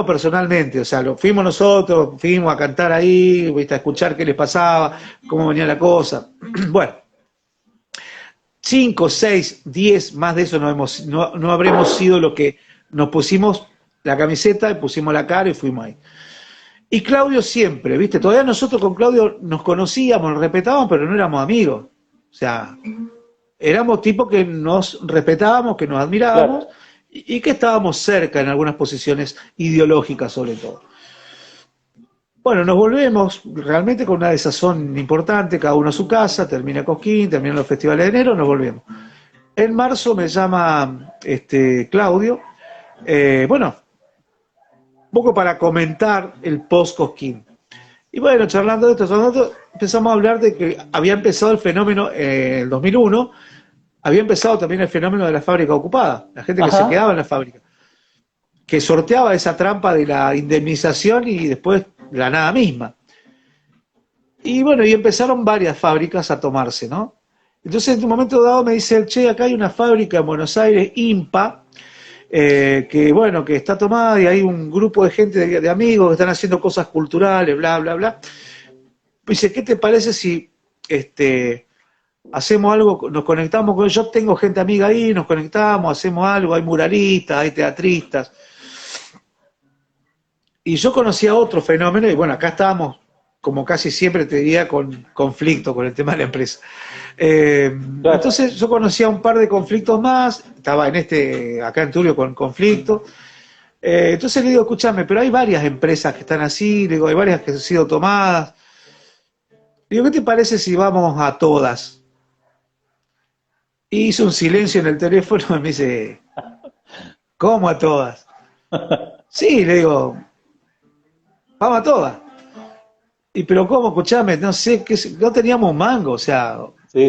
personalmente, o sea, fuimos nosotros, fuimos a cantar ahí, a escuchar qué les pasaba, cómo venía la cosa. Bueno, 5, 6, 10, más de eso no habremos sido lo que nos pusimos la camiseta y pusimos la cara y fuimos ahí. Y Claudio siempre, ¿viste? Todavía nosotros con Claudio nos conocíamos, nos respetábamos, pero no éramos amigos. O sea, éramos tipos que nos respetábamos, que nos admirábamos, claro, y que estábamos cerca en algunas posiciones ideológicas sobre todo. Bueno, nos volvemos realmente con una desazón importante, cada uno a su casa, termina Cosquín, terminan los festivales de enero, nos volvemos. En marzo me llama Claudio, bueno, un poco para comentar el post-Cosquín. Y bueno, charlando de esto, empezamos a hablar de que había empezado el fenómeno en el 2001, había empezado también el fenómeno de la fábrica ocupada, la gente que se quedaba en la fábrica, que sorteaba esa trampa de la indemnización y después la nada misma. Y bueno, y empezaron varias fábricas a tomarse, ¿no? Entonces en un momento dado me dice, che, acá hay una fábrica en Buenos Aires, IMPA, que bueno, que está tomada y hay un grupo de gente, de amigos que están haciendo cosas culturales, bla, bla, bla. Dice, ¿qué te parece si hacemos algo, nos conectamos con ellos? Yo tengo gente amiga ahí, nos conectamos, hacemos algo, hay muralistas, hay teatristas. Y yo conocía otro fenómeno, y bueno, acá estábamos, como casi siempre te diría, con conflicto con el tema de la empresa. Claro. Entonces yo conocía un par de conflictos más, estaba acá en Turbio con conflicto. Entonces le digo, escúchame, pero hay varias empresas que están así, le digo, hay varias que han sido tomadas. Le digo, ¿qué te parece si vamos a todas? Y hizo un silencio en el teléfono y me dice, ¿cómo a todas? Sí, le digo, vamos a todas. Y pero ¿cómo? Escuchame, no sé, no teníamos mango, o sea,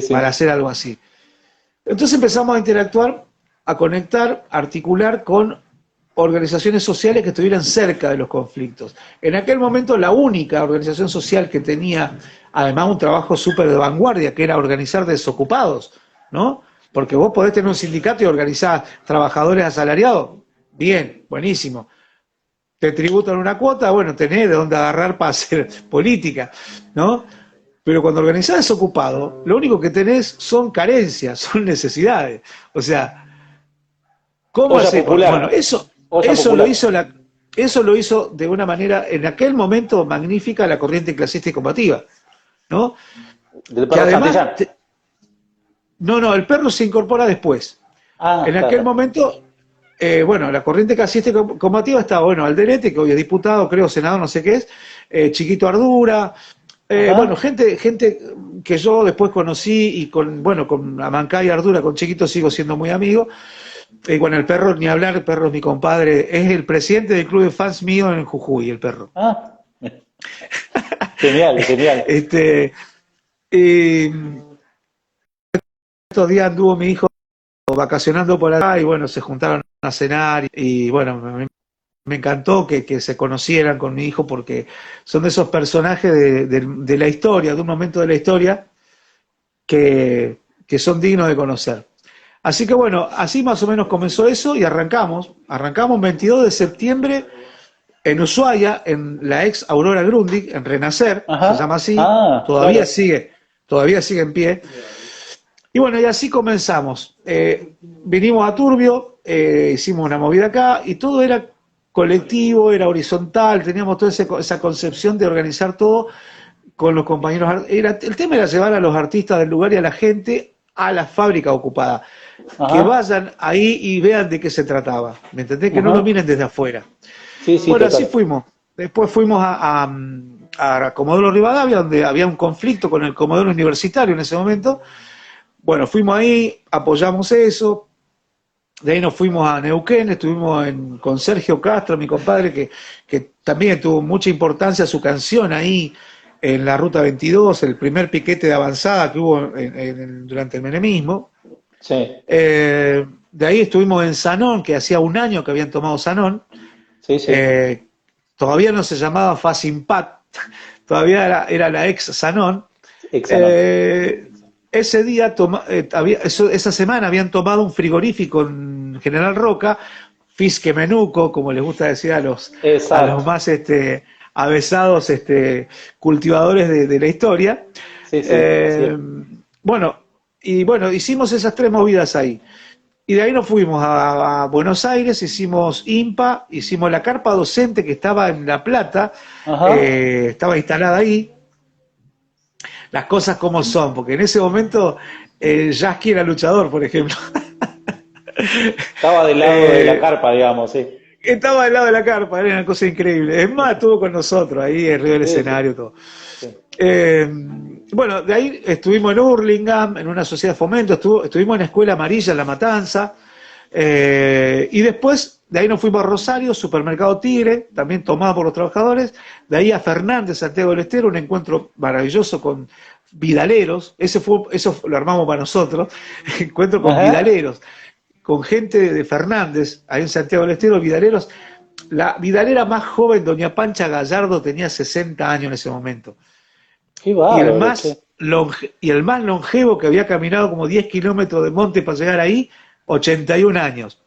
para hacer algo así. Entonces empezamos a interactuar, a conectar, a articular con organizaciones sociales que estuvieran cerca de los conflictos. En aquel momento la única organización social que tenía, además, un trabajo súper de vanguardia, que era organizar desocupados, ¿no? Porque vos podés tener un sindicato y organizar trabajadores asalariados. Bien, buenísimo. Te tributan una cuota, bueno, tenés de dónde agarrar para hacer política, ¿no? Pero cuando organizás desocupado, lo único que tenés son carencias, son necesidades. O sea, ¿cómo hacer? Bueno, eso lo hizo de una manera, en aquel momento, magnífica, la corriente clasista y combativa, ¿no? Que además, no, el perro se incorpora después. En aquel momento, bueno, la corriente clasista y combativa estaba, bueno, Alderete, que hoy es diputado, creo, senador, no sé qué es, Chiquito Ardura, bueno, gente que yo después conocí y con Amancay y Ardura, con Chiquito sigo siendo muy amigo. Y bueno, el perro, ni hablar, el perro es mi compadre, es el presidente del club de fans mío en Jujuy, el perro. Genial. Estos días anduvo mi hijo vacacionando por allá y bueno, se juntaron a cenar y bueno, me encantó que se conocieran con mi hijo porque son de esos personajes de la historia, de un momento de la historia que son dignos de conocer. Así que bueno, así más o menos comenzó eso y arrancamos 22 de septiembre en Ushuaia, en la ex Aurora Grundig, en Renacer, se llama así, todavía sigue en pie. Y bueno, y así comenzamos. Vinimos a Turbio, hicimos una movida acá y todo era colectivo, era horizontal, teníamos toda esa concepción de organizar todo con los compañeros. El tema era llevar a los artistas del lugar y a la gente a la fábrica ocupada. Que vayan ahí y vean de qué se trataba. ¿Me entendés? Que no lo miren desde afuera. Sí, bueno, total. Así fuimos. Después fuimos a Comodoro Rivadavia, donde había un conflicto con el Comodoro Universitario en ese momento. Bueno, fuimos ahí, apoyamos eso, de ahí nos fuimos a Neuquén, estuvimos con Sergio Castro, mi compadre, que también tuvo mucha importancia su canción ahí en la Ruta 22, el primer piquete de avanzada que hubo durante el menemismo. Sí. De ahí estuvimos en Sanón, que hacía un año que habían tomado Sanón. Sí, sí. Todavía no se llamaba Facimpat, todavía era la ex Sanón. Ese día, esa semana habían tomado un frigorífico en General Roca, Fisque Menuco, como les gusta decir a los más avesados cultivadores de la historia. Sí, sí, Bueno, hicimos esas 3 movidas ahí. Y de ahí nos fuimos a Buenos Aires, hicimos IMPA, hicimos la carpa docente que estaba en La Plata, estaba instalada ahí. Las cosas como son, porque en ese momento Yasky era luchador, por ejemplo. Estaba del lado de la carpa, digamos, sí. Estaba del lado de la carpa, era una cosa increíble. Es más, estuvo con nosotros ahí, arriba del escenario, todo. Sí. Bueno, de ahí estuvimos en Hurlingham, en una sociedad de fomento, estuvimos en Escuela Amarilla, en La Matanza, y después de ahí nos fuimos a Rosario, Supermercado Tigre, también tomado por los trabajadores, de ahí a Fernández, Santiago del Estero, un encuentro maravilloso con vidaleros, eso lo armamos para nosotros, encuentro con vidaleros, con gente de Fernández, ahí en Santiago del Estero, vidaleros. La vidalera más joven, doña Pancha Gallardo, tenía 60 años en ese momento. Qué bárbaro, y el más longevo, que había caminado como 10 kilómetros de monte para llegar ahí, 81 años.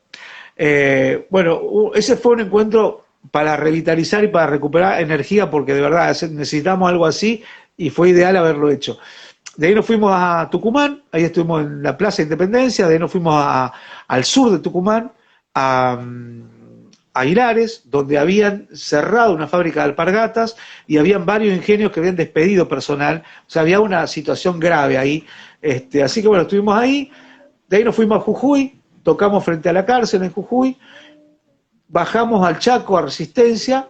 Bueno, ese fue un encuentro para revitalizar y para recuperar energía, porque de verdad necesitamos algo así y fue ideal haberlo hecho. De ahí nos fuimos a Tucumán, ahí estuvimos en la Plaza Independencia, de ahí nos fuimos al sur de Tucumán, a Aguilares, donde habían cerrado una fábrica de alpargatas y habían varios ingenios que habían despedido personal, o sea, había una situación grave ahí. Así que bueno, estuvimos ahí, de ahí nos fuimos a Jujuy, tocamos frente a la cárcel en Jujuy, bajamos al Chaco, a Resistencia,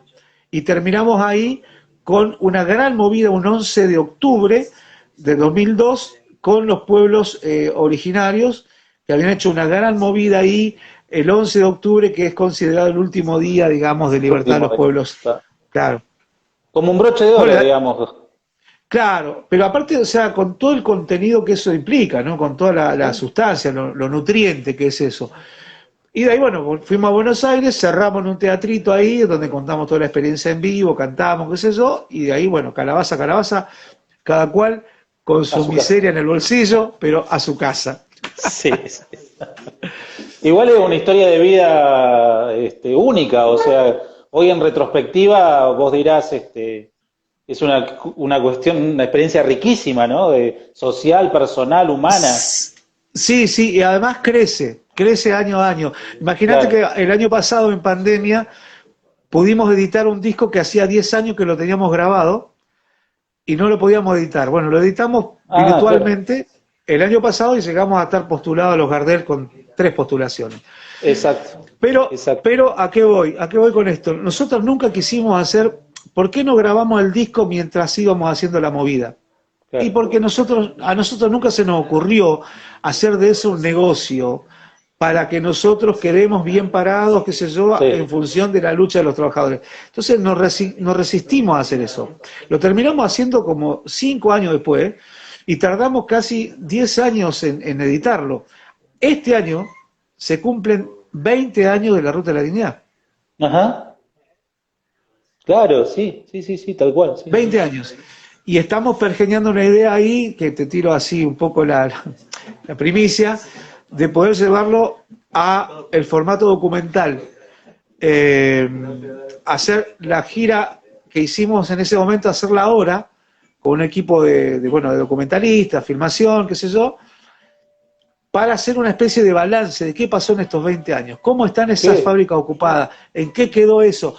y terminamos ahí con una gran movida un 11 de octubre de 2002 con los pueblos originarios, que habían hecho una gran movida ahí, el 11 de octubre, que es considerado el último día, digamos, de libertad de los pueblos. Claro. Como un broche de oro, digamos. Claro, pero aparte, o sea, con todo el contenido que eso implica, ¿no? Con toda la sustancia, lo nutriente que es eso. Y de ahí, bueno, fuimos a Buenos Aires, cerramos en un teatrito ahí, donde contamos toda la experiencia en vivo, cantamos, qué sé yo, y de ahí, bueno, calabaza, cada cual con su miseria en el bolsillo, pero a su casa. Sí, sí. Igual es una historia de vida única, o sea, hoy en retrospectiva vos dirás, es una cuestión, una experiencia riquísima, ¿no? Social, personal, humana. Sí, sí, y además crece año a año. Imagínate que el año pasado en pandemia pudimos editar un disco que hacía 10 años que lo teníamos grabado y no lo podíamos editar. Bueno, lo editamos virtualmente el año pasado y llegamos a estar postulados a los Gardel con 3 postulaciones. Exacto. Pero ¿a qué voy? ¿A qué voy con esto? Nosotros nunca quisimos hacer, ¿por qué no grabamos el disco mientras íbamos haciendo la movida? Claro. Y porque a nosotros nunca se nos ocurrió hacer de eso un negocio para que nosotros quedemos bien parados, qué sé yo, en función de la lucha de los trabajadores. Entonces nos resistimos a hacer eso. Lo terminamos haciendo como 5 años después y tardamos casi 10 años en editarlo. Este año se cumplen 20 años de la Ruta de la Dignidad. Ajá. Claro, sí, tal cual. Sí. 20 años. Y estamos pergeñando una idea ahí, que te tiro así un poco la primicia, de poder llevarlo a el formato documental. Hacer la gira que hicimos en ese momento, hacerla ahora, con un equipo de documentalistas, filmación, qué sé yo, para hacer una especie de balance de qué pasó en estos 20 años, cómo están esas fábricas ocupadas, en qué quedó eso,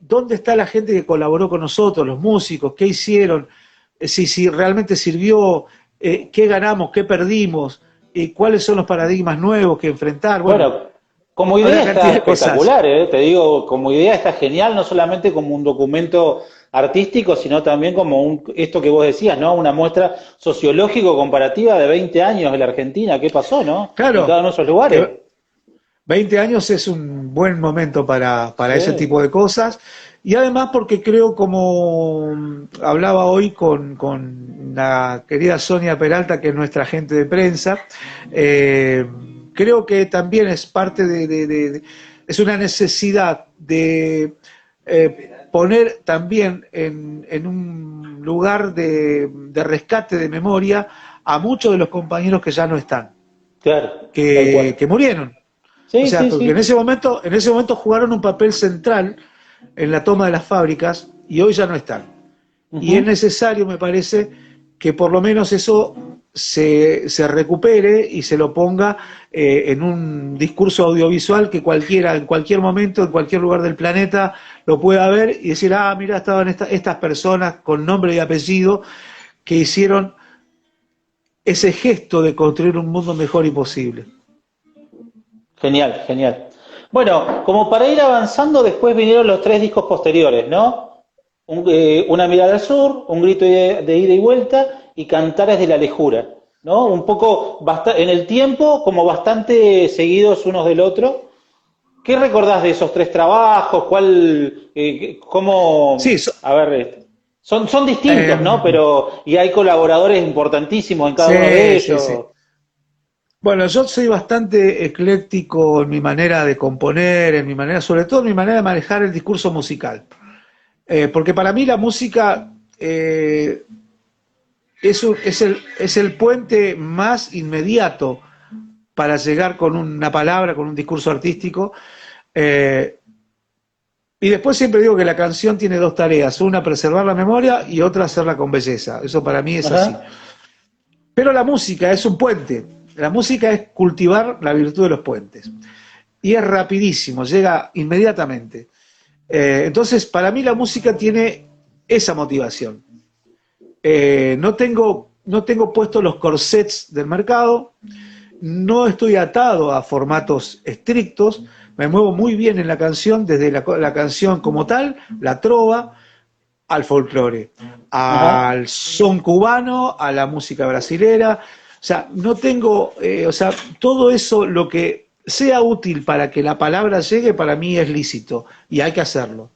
dónde está la gente que colaboró con nosotros, los músicos, qué hicieron, si realmente sirvió, qué ganamos, qué perdimos, cuáles son los paradigmas nuevos que enfrentar. Bueno, Como una idea cantidad está de cosas. espectacular, ¿eh? Te digo, como idea está genial, no solamente como un documento artístico, sino también como esto que vos decías, ¿no? Una muestra sociológico-comparativa de 20 años de la Argentina, ¿qué pasó, no? En Claro, cada uno de esos lugares. que 20 años es un buen momento para ese Sí. tipo de cosas. Y además porque creo, como hablaba hoy con la querida Sonia Peralta, que es nuestra agente de prensa, eh, creo que también es parte es una necesidad de poner también en un lugar de rescate de memoria a muchos de los compañeros que ya no están, Claro, tal cual. que murieron. O Sí, sea, sí, porque sí. en ese momento jugaron un papel central en la toma de las fábricas y hoy ya no están. Y es Ujú. necesario, me parece, que por lo menos eso se recupere y se lo ponga en un discurso audiovisual que cualquiera, en cualquier momento, en cualquier lugar del planeta, lo pueda ver y decir, ah, mira, estaban estas personas con nombre y apellido que hicieron ese gesto de construir un mundo mejor y posible. Genial, genial. Bueno, como para ir avanzando, después vinieron los tres discos posteriores, ¿no? Una mirada al sur, un grito de ida y vuelta y Cantares de la Lejura, ¿no? Un poco en el tiempo, como bastante seguidos unos del otro. ¿Qué recordás de esos tres trabajos? Sí, A ver, son distintos, ¿no? em, Pero, y hay colaboradores importantísimos en cada uno de sí, sí, sí. ellos. Bueno, yo soy bastante ecléctico en mi manera de componer, en mi manera, sobre todo en mi manera de manejar el discurso musical. Porque para mí la música es el puente más inmediato para llegar con una palabra, con un discurso artístico. Eh, y después siempre digo que la canción tiene dos tareas, una preservar la memoria y otra hacerla con belleza. Eso para mí es así. Ajá, Pero la música es un puente. La música es cultivar la virtud de los puentes. Y es rapidísimo, llega inmediatamente. Entonces, para mí la música tiene esa motivación. No tengo puestos los corsets del mercado, no estoy atado a formatos estrictos, me muevo muy bien en la canción, desde la canción como tal, la trova, al folclore, ajá. al son cubano, a la música brasilera. O sea, no tengo, o sea, todo eso, lo que sea útil para que la palabra llegue, para mí es lícito y hay que hacerlo.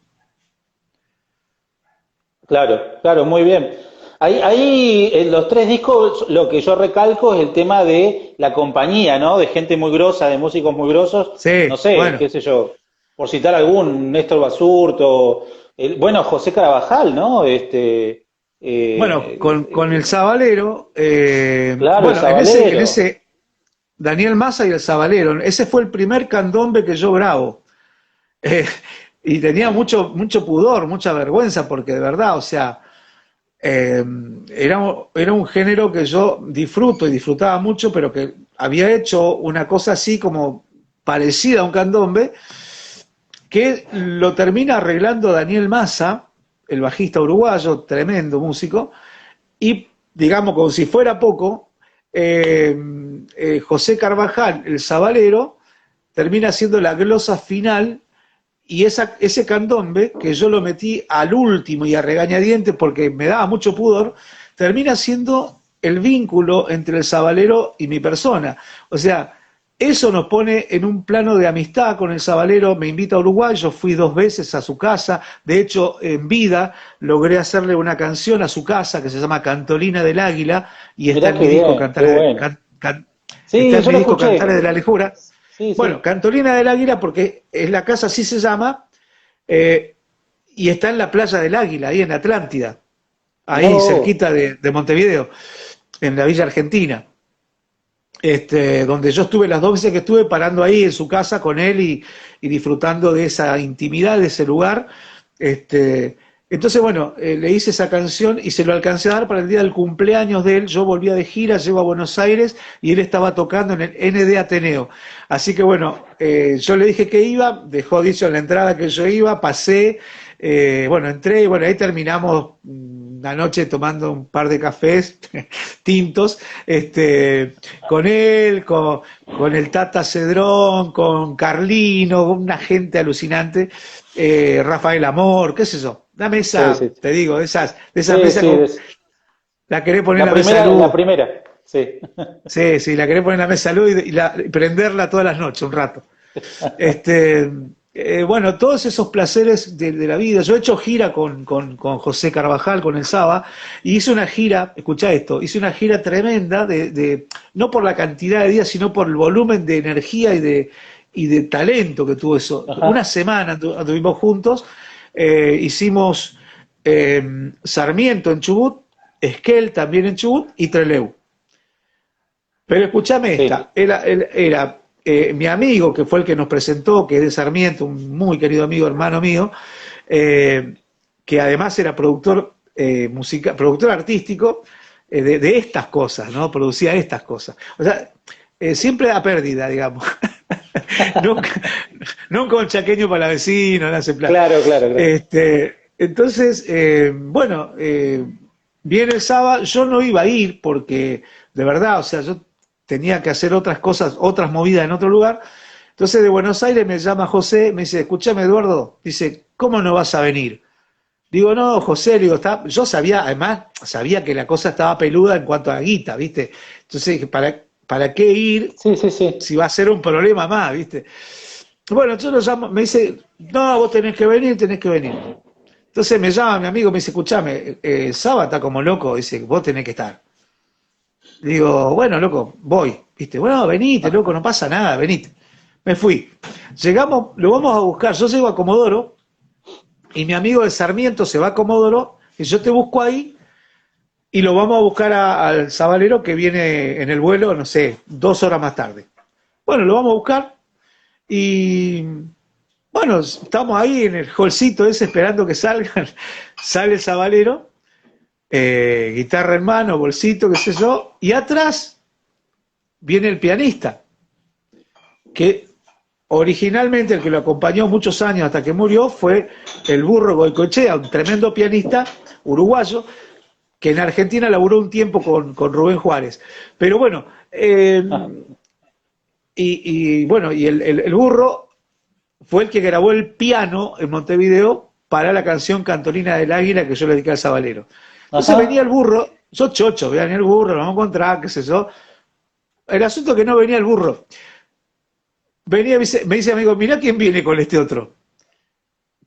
Claro, claro, muy bien. Ahí en los tres discos lo que yo recalco es el tema de la compañía, ¿no? De gente muy grosa, de músicos muy grosos, no Sí, sé, bueno, qué sé yo, por citar algún, Néstor Basurto, bueno, José Carabajal, ¿no? bueno, con el Eh, Sabalero, claro, el bueno, en Sabalero. ese Daniel Massa y el Sabalero, ese fue el primer candombe que yo grabo. Eh, y tenía mucho pudor, mucha vergüenza, porque de verdad, o sea, eh, era un género que yo disfruto y disfrutaba mucho, pero que había hecho una cosa así como parecida a un candombe, que lo termina arreglando Daniel Massa, el bajista uruguayo, tremendo músico, y digamos, como si fuera poco, eh, José Carvajal, el sabalero, termina siendo la glosa final y ese candombe, que yo lo metí al último y a regañadientes porque me daba mucho pudor, termina siendo el vínculo entre el sabalero y mi persona. O sea, eso nos pone en un plano de amistad con el sabalero, me invita a Uruguay, yo fui 2 veces a su casa, de hecho en vida logré hacerle una canción a su casa que se llama Cantolina del Águila y está Mirá en qué mi disco bien, qué Cantares, bueno. está Sí, en yo mi lo disco Cantares de escuché. la Lejura. Sí, Bueno, sí. Cantolina del Águila porque es la casa, así se llama, eh, y está en la playa del Águila, ahí en Atlántida, Mirá ahí vos. cerquita de Montevideo, en la Villa Argentina, donde yo estuve las 2 veces que estuve parando ahí en su casa con él y disfrutando de esa intimidad, de ese lugar. Entonces, bueno, le hice esa canción y se lo alcancé a dar para el día del cumpleaños de él. Yo volvía de gira, llego a Buenos Aires y él estaba tocando en el ND Ateneo. Así que bueno, yo le dije que iba, dejó dicho en la entrada que yo iba, pasé, bueno, entré y bueno, ahí terminamos una noche tomando un par de cafés tintos, con él, con el Tata Cedrón, con Carlino, con una gente alucinante, Rafael Amor, qué sé yo, una mesa, Sí, sí. te digo, de esas Sí, mesas sí, como, la querés poner en la mesa de luz, la primera, sí. sí, sí, la querés poner en la mesa de luz y prenderla todas las noches, un rato. Este, bueno, todos esos placeres de la vida. Yo he hecho gira con José Carvajal, con el Saba, y hice una gira, escuchá esto, hice una gira tremenda no por la cantidad de días, sino por el volumen de energía y de talento que tuvo eso. Una Ajá. semana anduvimos juntos, hicimos Sarmiento en Chubut, Esquel también en Chubut y Trelew. Pero escúchame Sí. esta, era mi amigo, que fue el que nos presentó, que es de Sarmiento, un muy querido amigo, hermano mío, eh, que además era productor, productor artístico de estas cosas, ¿no? Producía estas cosas. O sea, siempre a pérdida, digamos. nunca, nunca un chaqueño para la vecina, no hace plan. Claro, claro, claro. Entonces, bueno, viene el sábado, yo no iba a ir porque, de verdad, o sea, yo tenía que hacer otras cosas, otras movidas en otro lugar. Entonces de Buenos Aires me llama José, me dice, escúchame Eduardo, dice, ¿cómo no vas a venir? Digo, no, José, le digo, yo sabía, además, sabía que la cosa estaba peluda en cuanto a guita, ¿viste? Entonces dije, ¿para qué ir Sí, sí, sí. si va a ser un problema más, ¿viste? Bueno, yo lo llamo, me dice, no, vos tenés que venir, tenés que venir. Entonces me llama mi amigo, me dice, escuchame, Saba está como loco, dice, vos tenés que estar. Digo, bueno, loco, voy, ¿viste? Bueno, venite, loco, no pasa nada, venite. Me fui. Llegamos, lo vamos a buscar, yo llego a Comodoro y mi amigo de Sarmiento se va a Comodoro y yo te busco ahí y lo vamos a buscar al Sabalero que viene en el vuelo, no sé, 2 horas más tarde. Bueno, lo vamos a buscar y bueno, estamos ahí en el hallcito ese esperando que salgan. Sale el Sabalero, guitarra en mano, bolsito, qué sé yo, y atrás viene el pianista, que originalmente el que lo acompañó muchos años hasta que murió fue el Burro Goicoechea, un tremendo pianista uruguayo, que en Argentina laburó un tiempo con Rubén Juárez. Pero bueno, Ah, bueno, y el Burro fue el que grabó el piano en Montevideo para la canción Cantolina del Águila que yo le dediqué al Sabalero. Entonces venía ajá. el Burro, yo chocho, venía el Burro, lo vamos a encontrar, qué sé yo. El asunto es que no venía el Burro. Venía, me dice amigo, mirá quién viene con este otro.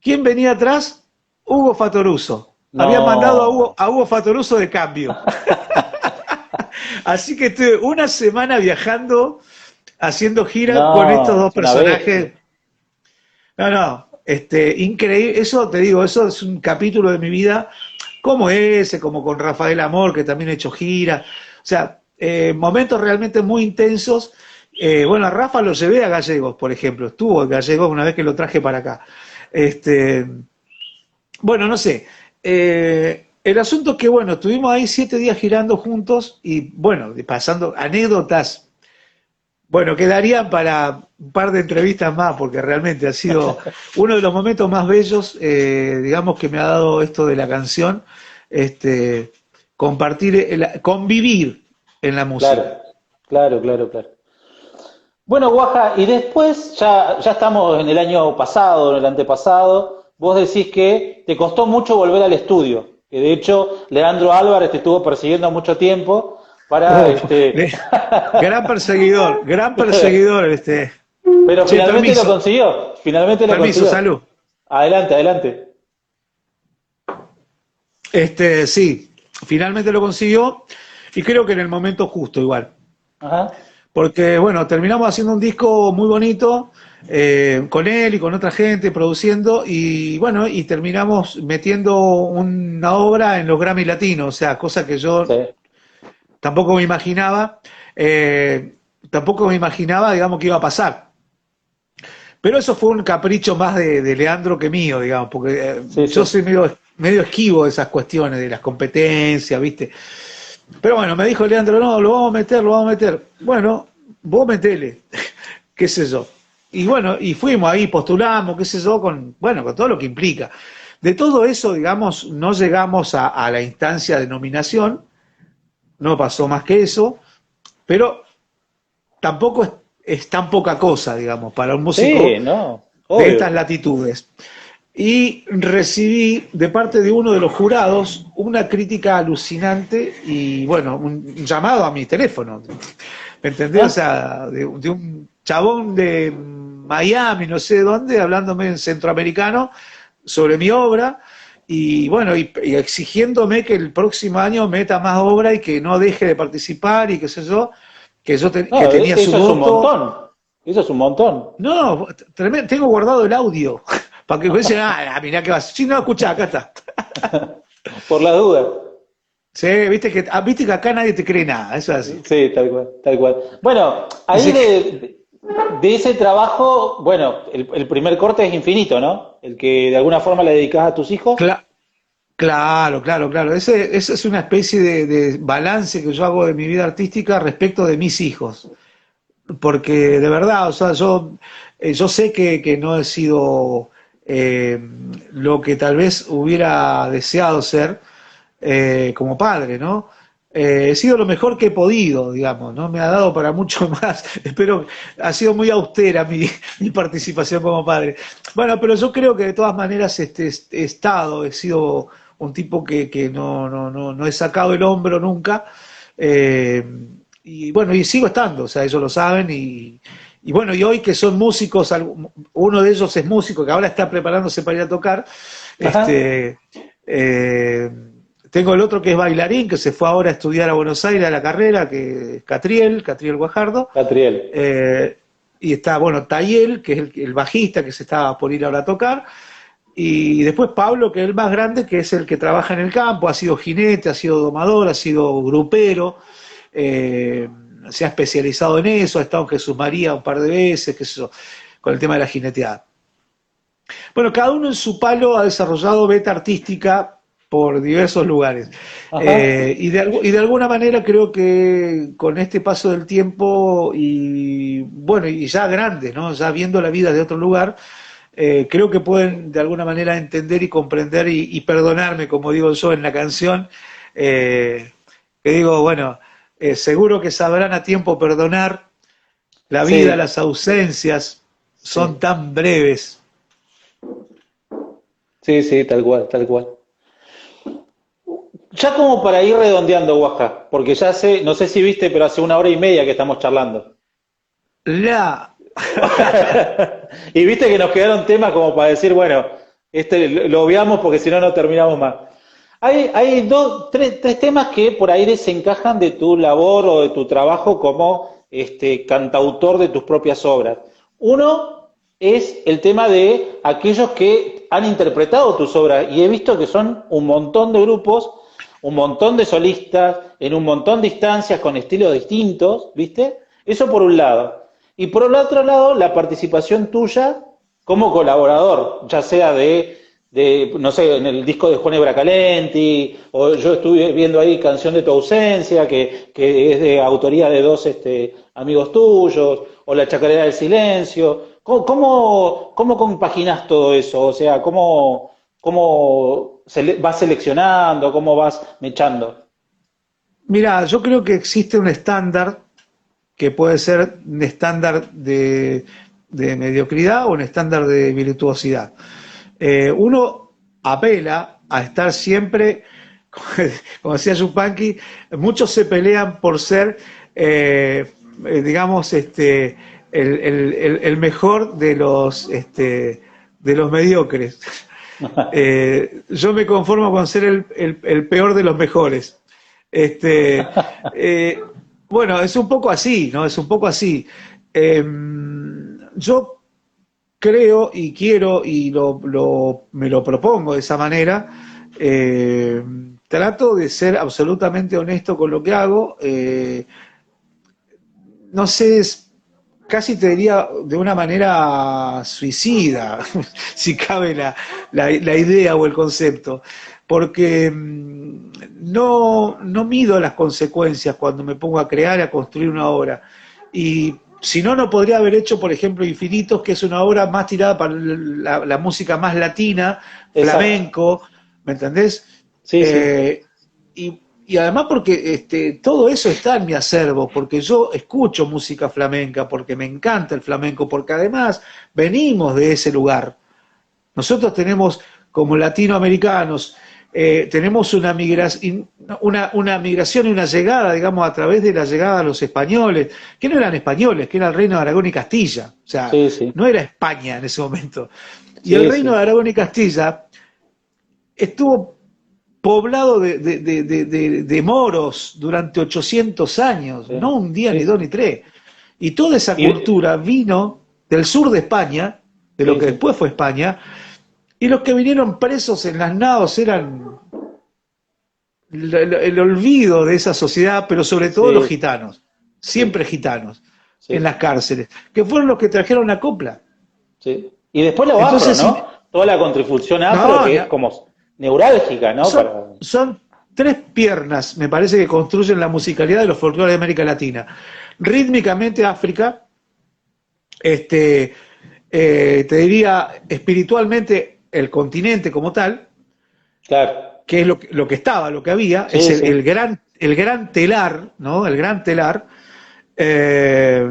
¿Quién venía atrás? Hugo Fatoruso. Habían mandado No. a Hugo Fatoruso de cambio. Así que estuve una semana viajando, haciendo gira con estos No, dos es una bestia. personajes. No, no, increíble. Eso te digo, eso es un capítulo de mi vida, como ese, como con Rafael Amor, que también he hecho gira. O sea, momentos realmente muy intensos. Bueno, a Rafa lo llevé a Gallegos, por ejemplo. Estuvo en Gallegos una vez que lo traje para acá. Este, bueno, no sé. El asunto es que, bueno, estuvimos ahí 7 días girando juntos y, bueno, pasando anécdotas, bueno, quedarían para un par de entrevistas más, porque realmente ha sido uno de los momentos más bellos, digamos, que me ha dado esto de la canción, este, compartir, convivir en la Claro, música. claro, claro, claro. Bueno, Guaja, y después ya estamos en el año pasado, en el antepasado. Vos decís que te costó mucho volver al estudio, que de hecho Leandro Álvarez te estuvo persiguiendo mucho tiempo para Uf, gran perseguidor, pero che, finalmente lo permiso, consiguió, finalmente lo permiso, consiguió. salud. Adelante, adelante. Sí, finalmente lo consiguió y creo que en el momento justo igual. Ajá. Porque, bueno, terminamos haciendo un disco muy bonito con él y con otra gente produciendo y, bueno, y terminamos metiendo una obra en los Grammy Latinos, o sea, cosa que yo Sí, tampoco me imaginaba, tampoco me imaginaba, digamos, que iba a pasar. Pero eso fue un capricho más de Leandro que mío, digamos, porque sí, yo sí. soy medio esquivo de esas cuestiones, de las competencias, ¿viste? Pero bueno, me dijo Leandro, no, lo vamos a meter, lo vamos a meter. Bueno, vos metele, qué sé yo. Y bueno, y fuimos ahí, postulamos, qué sé yo, bueno, con todo lo que implica. De todo eso, digamos, no llegamos a la instancia de nominación, no pasó más que eso, pero tampoco es tan poca cosa, digamos, para un músico Sí, no, de obvio. estas latitudes. Y recibí de parte de uno de los jurados una crítica alucinante y, bueno, un llamado a mi teléfono. ¿Me entendés? O Ah, sea, de un chabón de Miami, no sé dónde, hablándome en centroamericano sobre mi obra y, bueno, y exigiéndome que el próximo año meta más obra y que no deje de participar y qué sé yo, que no, tenía su eso es un voto. montón. Eso es un montón. No, tremendo, tengo guardado el audio para que me dicen, mirá que vas. Sí, no, escucha, acá está. Por la duda. Sí, viste que acá nadie te cree nada, eso es así. Sí, tal cual, tal cual. Bueno, ahí Dice que, de ese trabajo, bueno, el primer corte es infinito, ¿no? El que de alguna forma le dedicas a tus hijos. cla- claro, claro, claro. Ese es una especie de balance que yo hago de mi vida artística respecto de mis hijos. Porque de verdad, o sea, yo sé que no he sido eh, lo que tal vez hubiera deseado ser como padre, ¿no? He sido lo mejor que he podido, digamos, ¿no? Me ha dado para mucho más. Espero, ha sido muy austera mi participación como padre. Bueno, pero yo creo que de todas maneras he sido un tipo que no he sacado el hombro nunca. Eh, y bueno, y sigo estando, o sea, ellos lo saben y bueno, y hoy que son músicos, uno de ellos es músico, que ahora está preparándose para ir a tocar, Ajá. este, eh, tengo el otro que es bailarín, que se fue ahora a estudiar a Buenos Aires a la carrera, que es Catriel Guajardo, Catriel. eh, y está, bueno, Tayel, que es el bajista que se estaba por ir ahora a tocar, y después Pablo, que es el más grande, que es el que trabaja en el campo, ha sido jinete, ha sido domador, ha sido grupero, eh, se ha especializado en eso, ha estado en Jesús María un par de veces, qué sé yo, con el tema de la jineteada. Bueno, cada uno en su palo ha desarrollado beta artística por diversos lugares. Ajá. Y de alguna manera creo que con este paso del tiempo y bueno, y ya grandes, ¿no? Ya viendo la vida de otro lugar, creo que pueden de alguna manera entender y comprender y perdonarme, como digo yo en la canción, que digo, bueno, seguro que sabrán a tiempo perdonar, la vida, Sí, las ausencias son sí. tan breves. Sí, sí, tal cual, tal cual. Ya como para ir redondeando, Guaja, porque ya sé, no sé si viste, pero hace una hora y media que estamos charlando. La... Y viste que nos quedaron temas como para decir, bueno, este lo obviamos porque si no, no terminamos más. Hay tres temas que por ahí desencajan de tu labor o de tu trabajo como cantautor de tus propias obras. Uno es el tema de aquellos que han interpretado tus obras y he visto que son un montón de grupos, un montón de solistas, en un montón de instancias con estilos distintos, ¿viste? Eso por un lado. Y por el otro lado, la participación tuya como colaborador, ya sea no sé, en el disco de Juan Bracalenti, o yo estuve viendo ahí Canción de tu ausencia, que es de autoría de dos amigos tuyos, o La Chacarera del Silencio. ¿Cómo compaginas todo eso? O sea, ¿cómo vas seleccionando? ¿Cómo vas mechando? Mira, yo creo que existe un estándar que puede ser un estándar de mediocridad o un estándar de virtuosidad. Uno apela a estar siempre, como decía Yupanqui, muchos se pelean por ser, digamos, el mejor de los mediocres. Yo me conformo con ser el peor de los mejores. Este, eh, bueno, es un poco así, ¿no? Es un poco así. Yo creo y quiero y me lo propongo de esa manera. Trato de ser absolutamente honesto con lo que hago. No sé, casi te diría de una manera suicida, si cabe la idea o el concepto, porque no mido las consecuencias cuando me pongo a crear, a construir una obra. Y si no, no podría haber hecho, por ejemplo, Infinitos, que es una obra más tirada para la música más latina, Exacto. flamenco, ¿me entendés? Sí, sí. Y además porque todo eso está en mi acervo, porque yo escucho música flamenca, porque me encanta el flamenco, porque además venimos de ese lugar. Nosotros tenemos, como latinoamericanos, tenemos una migración y una llegada, digamos, a través de la llegada de los españoles, que no eran españoles, que era el Reino de Aragón y Castilla. O sea, Sí, sí. no era España en ese momento. Y Sí, el Reino sí. de Aragón y Castilla estuvo poblado de moros durante 800 años, Sí, no un día, sí, ni sí. dos, ni tres. Y toda esa Y, cultura vino del sur de España, de lo sí, que sí. después fue España, y los que vinieron presos en las naos eran el olvido de esa sociedad, pero sobre todo los Sí, gitanos, sí, siempre gitanos, en sí, las cárceles, que fueron los que trajeron la copla. sí. Y después lo afro, Entonces, ¿no? Toda la contribución afro no, que es como neurálgica, ¿no? Para... son tres piernas, me parece, que construyen la musicalidad de los folclores de América Latina. Rítmicamente África, te diría espiritualmente el continente como tal, Claro. que es lo que estaba, lo que había, es Sí, sí. el gran telar, ¿no? El gran telar, eh,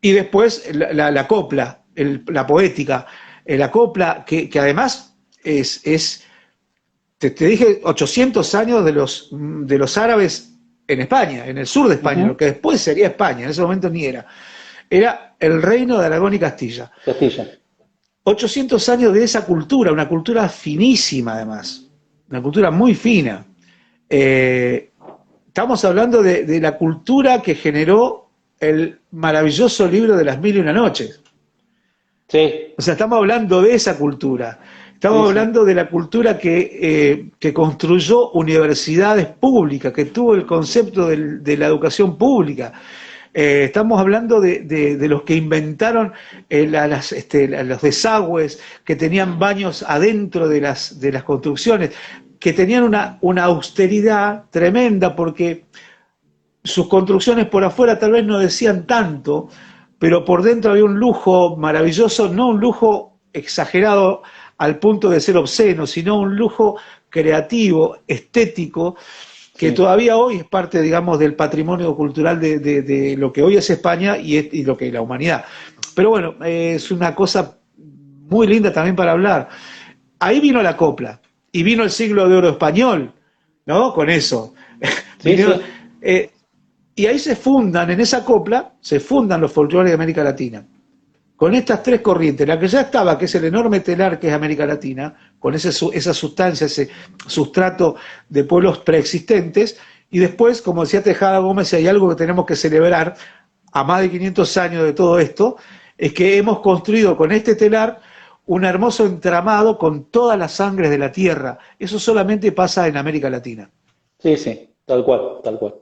y después la copla, la poética, la copla, que además te dije 800 años de los árabes en España, en el sur de España, lo Ujú. que después sería España, en ese momento ni era. Era el reino de Aragón y Castilla. Castilla. 800 años de esa cultura, una cultura finísima además, una cultura muy fina. Eh, Estamos hablando de la cultura que generó el maravilloso libro de las mil y una noches. Sí, O sea, estamos hablando de esa cultura. sí, Estamos sí. hablando de la cultura que construyó universidades públicas, que tuvo el concepto de la educación pública. Estamos hablando de los que inventaron los desagües, que tenían baños adentro de las construcciones, que tenían una austeridad tremenda, porque sus construcciones por afuera tal vez no decían tanto, pero por dentro había un lujo maravilloso, no un lujo exagerado al punto de ser obsceno, sino un lujo creativo, estético, que Sí. todavía hoy es parte, digamos, del patrimonio cultural de lo que hoy es España y lo que es la humanidad. Pero bueno, es una cosa muy linda también para hablar. Ahí vino la copla, y vino el siglo de oro español, ¿no? Con eso. Sí, Vinieron, sí. eh, y ahí se fundan, en esa copla, se fundan los folclores de América Latina. Con estas tres corrientes, la que ya estaba, que es el enorme telar que es América Latina, con esa sustancia, ese sustrato de pueblos preexistentes, y después, como decía Tejada Gómez, si hay algo que tenemos que celebrar a más de 500 años de todo esto, es que hemos construido con este telar un hermoso entramado con todas las sangres de la tierra. Eso solamente pasa en América Latina. Sí, sí. Tal cual, tal cual.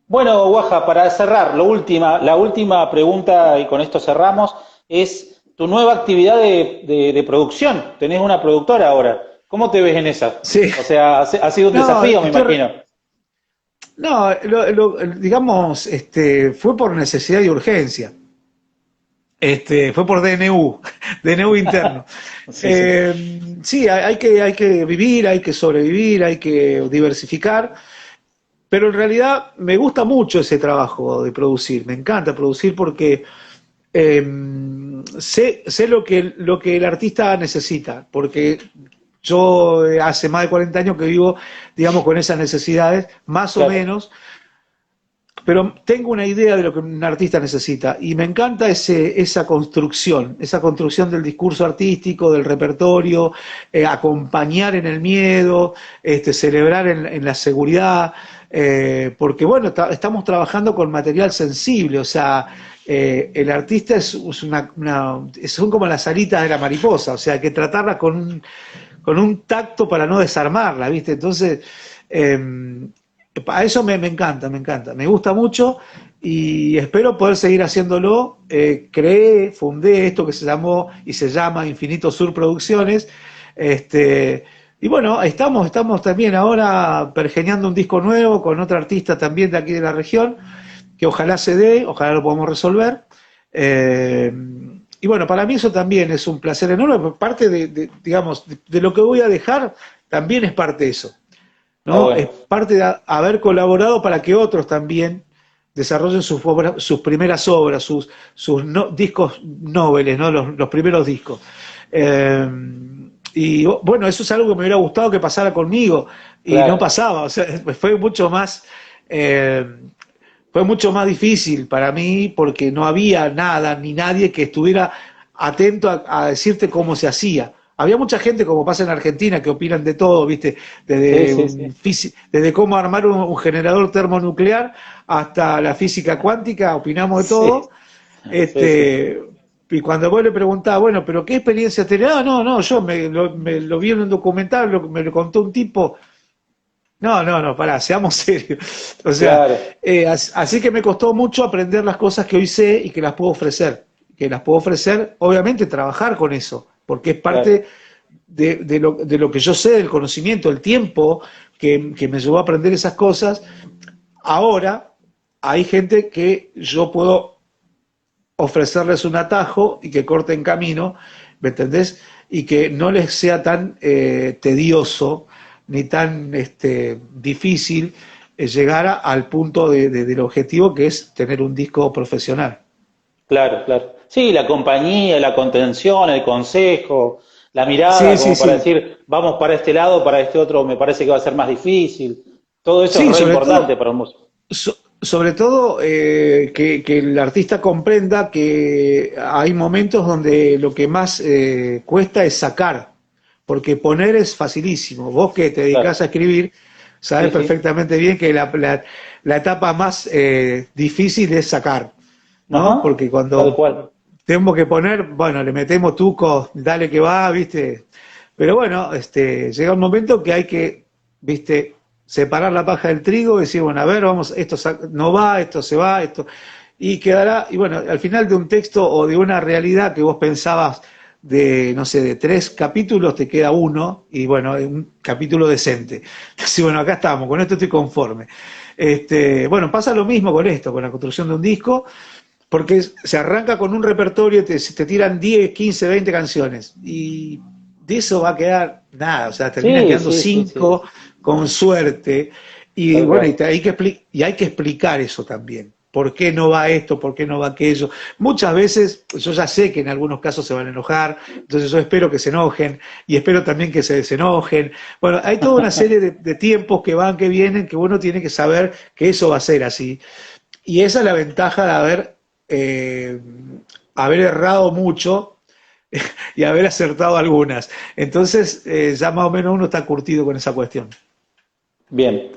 Bueno, Guaja, para cerrar, la última pregunta, y con esto cerramos, es tu nueva actividad de producción. Tenés una productora ahora. ¿Cómo te ves en esa? Sí, O sea, ha sido un no, desafío, me imagino. no, digamos, fue por necesidad y urgencia. Fue por DNU, DNU interno. Sí, sí. Sí, hay que vivir, hay que sobrevivir, hay que diversificar, pero en realidad me gusta mucho ese trabajo de producir, me encanta producir porque sé lo que el artista necesita, porque yo hace más de 40 años que vivo, digamos, con esas necesidades, más o Claro. menos, pero tengo una idea de lo que un artista necesita y me encanta esa construcción del discurso artístico, del repertorio, acompañar en el miedo, celebrar en la seguridad, porque bueno, estamos trabajando con material sensible, o sea, el artista son como las alitas de la mariposa, o sea, hay que tratarla con un tacto para no desarmarla, ¿viste? Entonces, a eso me encanta, me gusta mucho y espero poder seguir haciéndolo. Fundé esto que se llamó y se llama Infinito Sur Producciones. Y bueno, estamos también ahora pergeñando un disco nuevo con otra artista también de aquí de la región. que ojalá se dé, ojalá lo podamos resolver. Y bueno, para mí eso también es un placer enorme, parte digamos, de lo que voy a dejar, también es parte de eso, ¿no? Bueno. Es parte de haber colaborado para que otros también desarrollen sus primeras obras, sus discos nobles, ¿no? Los primeros discos. Y bueno, eso es algo que me hubiera gustado que pasara conmigo, y Claro. no pasaba, o sea, fue mucho más... fue mucho más difícil para mí porque no había nada ni nadie que estuviera atento a decirte cómo se hacía. Había mucha gente, como pasa en Argentina, que opinan de todo, ¿viste? Desde cómo armar un generador termonuclear hasta la física cuántica, opinamos de todo. Sí. Y cuando vos le preguntás, bueno, pero ¿qué experiencia tenés? Ah, no, yo me lo vi en un documental, me lo contó un tipo. No, pará, seamos serios. O sea, Claro, así que me costó mucho aprender las cosas que hoy sé y que las puedo ofrecer. Que las puedo ofrecer, obviamente, trabajar con eso, porque es claro. parte de lo que yo sé, del conocimiento, el tiempo que me llevó a aprender esas cosas. Ahora hay gente que yo puedo ofrecerles un atajo y que corten camino, ¿me entendés? Y que no les sea tan tedioso ni tan difícil llegar al punto del objetivo, que es tener un disco profesional. Claro, claro. Sí, la compañía, la contención, el consejo, la mirada, Sí, sí, como para sí. decir, vamos para este lado, para este otro, me parece que va a ser más difícil. Todo eso es Sí, re importante para un músico. sobre todo que el artista comprenda que hay momentos donde lo que más cuesta es sacar, porque poner es facilísimo. Vos que te dedicás a Claro. escribir, sabes Sí, sí. perfectamente bien que la etapa más difícil es sacar, ¿no? Ajá, Porque tal cuando cual. tenemos que poner, bueno, le metemos tucos, dale que va, ¿viste? Pero bueno, llega un momento que hay que, ¿viste? Separar la paja del trigo y decir, bueno, a ver, vamos, esto no va, esto se va, esto... Y quedará, y bueno, al final de un texto o de una realidad que vos pensabas de, no sé, de 3 capítulos, te queda uno, y bueno, un capítulo decente. Entonces, bueno, acá estamos, con esto estoy conforme. Bueno, pasa lo mismo con esto, con la construcción de un disco, porque se arranca con un repertorio, te tiran 10, 15, 20 canciones, y de eso va a quedar nada, o sea, terminan Sí, quedando sí, sí, sí. 5 con suerte, y Tal bueno, cual. hay que explicar eso también. ¿Por qué no va esto? ¿Por qué no va aquello? Muchas veces, yo ya sé que en algunos casos se van a enojar, entonces yo espero que se enojen, y espero también que se desenojen. Bueno, hay toda una serie de tiempos que van, que vienen, que uno tiene que saber que eso va a ser así. Y esa es la ventaja de eh, haber errado mucho y haber acertado algunas. Entonces, ya más o menos uno está curtido con esa cuestión. Bien.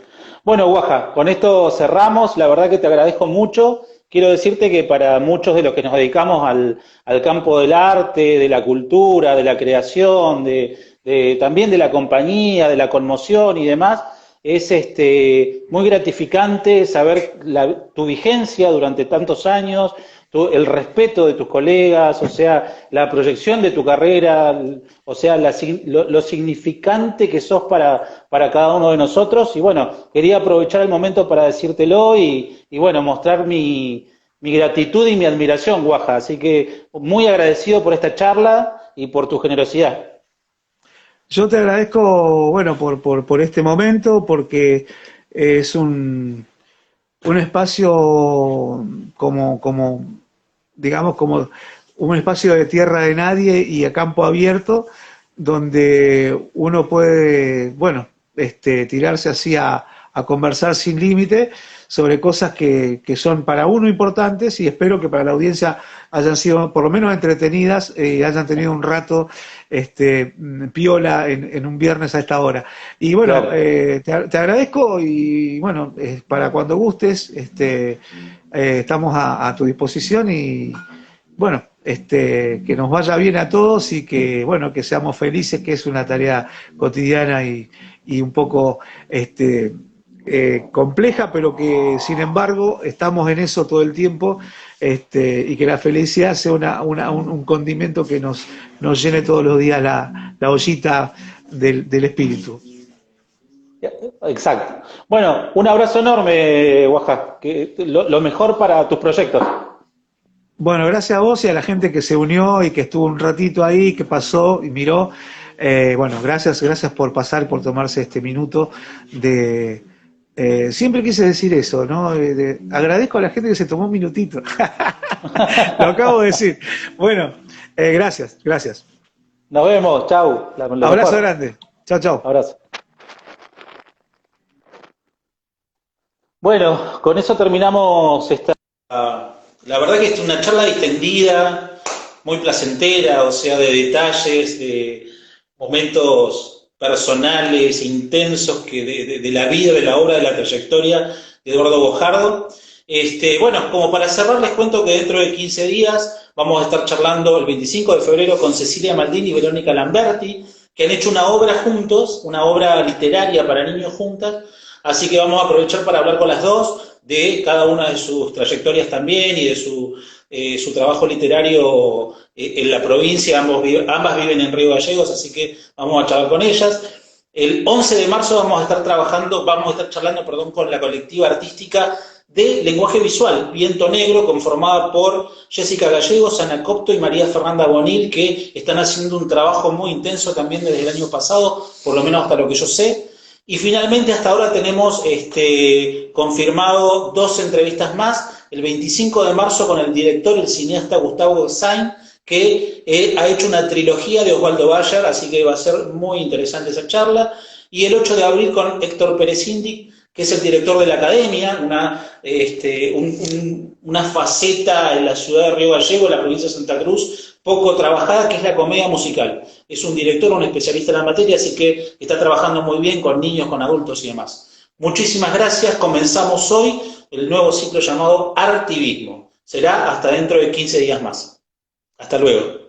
Bueno, Guaja, con esto cerramos. La verdad que te agradezco mucho. Quiero decirte que para muchos de los que nos dedicamos al campo del arte, de la cultura, de la creación, también de la compañía, de la conmoción y demás, es muy gratificante saber tu vigencia durante tantos años, el respeto de tus colegas, o sea, la proyección de tu carrera, o sea, lo significante que sos para cada uno de nosotros. Y bueno, quería aprovechar el momento para decírtelo y bueno, mostrar mi gratitud y mi admiración, Guaja. Así que muy agradecido por esta charla y por tu generosidad. Yo te agradezco, bueno, por este momento, porque es un espacio digamos, como un espacio de tierra de nadie y a campo abierto, donde uno puede, bueno, tirarse así a conversar sin límite sobre cosas que son para uno importantes, y espero que para la audiencia hayan sido por lo menos entretenidas y hayan tenido un rato piola en un viernes a esta hora. Y bueno, Claro. te agradezco, y bueno, para cuando gustes, estamos a tu disposición, y bueno, que nos vaya bien a todos, y que bueno, que seamos felices, que es una tarea cotidiana y un poco compleja, pero que sin embargo estamos en eso todo el tiempo, y que la felicidad sea un condimento que nos llene todos los días la ollita del espíritu. Exacto. Bueno, un abrazo enorme, Guaja. Que lo mejor para tus proyectos. Bueno, gracias a vos y a la gente que se unió y que estuvo un ratito ahí, que pasó y miró. Bueno, gracias por pasar, por tomarse este minuto de... siempre quise decir eso, ¿no? Agradezco a la gente que se tomó un minutito. Lo acabo de decir. Bueno, gracias. Nos vemos, chau. Lo Abrazo mejor. grande. Chao, chao. Abrazo. Bueno, con eso terminamos esta. La verdad que es una charla distendida, muy placentera, o sea, de detalles, de momentos personales, intensos de la vida, de la obra, de la trayectoria de Eduardo Bojardo. Bueno, como para cerrar, les cuento que dentro de 15 días vamos a estar charlando el 25 de febrero con Cecilia Maldini y Verónica Lamberti, que han hecho una obra juntos, una obra literaria para niños juntas, así que vamos a aprovechar para hablar con las dos de cada una de sus trayectorias también y de su trabajo literario en la provincia. Ambas viven en Río Gallegos, así que vamos a charlar con ellas. El 11 de marzo vamos a estar charlando, con la colectiva artística de lenguaje visual, Viento Negro, conformada por Jessica Gallegos, Ana Copto y María Fernanda Bonil, que están haciendo un trabajo muy intenso también desde el año pasado, por lo menos hasta lo que yo sé. Y finalmente, hasta ahora tenemos confirmado 2 entrevistas más, el 25 de marzo con el director, el cineasta Gustavo Sain, que ha hecho una trilogía de Osvaldo Bayer, así que va a ser muy interesante esa charla, y el 8 de abril con Héctor Pérez Indi, que es el director de la Academia, una faceta en la ciudad de Río Gallegos, en la provincia de Santa Cruz, poco trabajada, que es la comedia musical. Es un director, un especialista en la materia, así que está trabajando muy bien con niños, con adultos y demás. Muchísimas gracias. Comenzamos hoy el nuevo ciclo llamado Artivismo. Será hasta dentro de 15 días más. Hasta luego.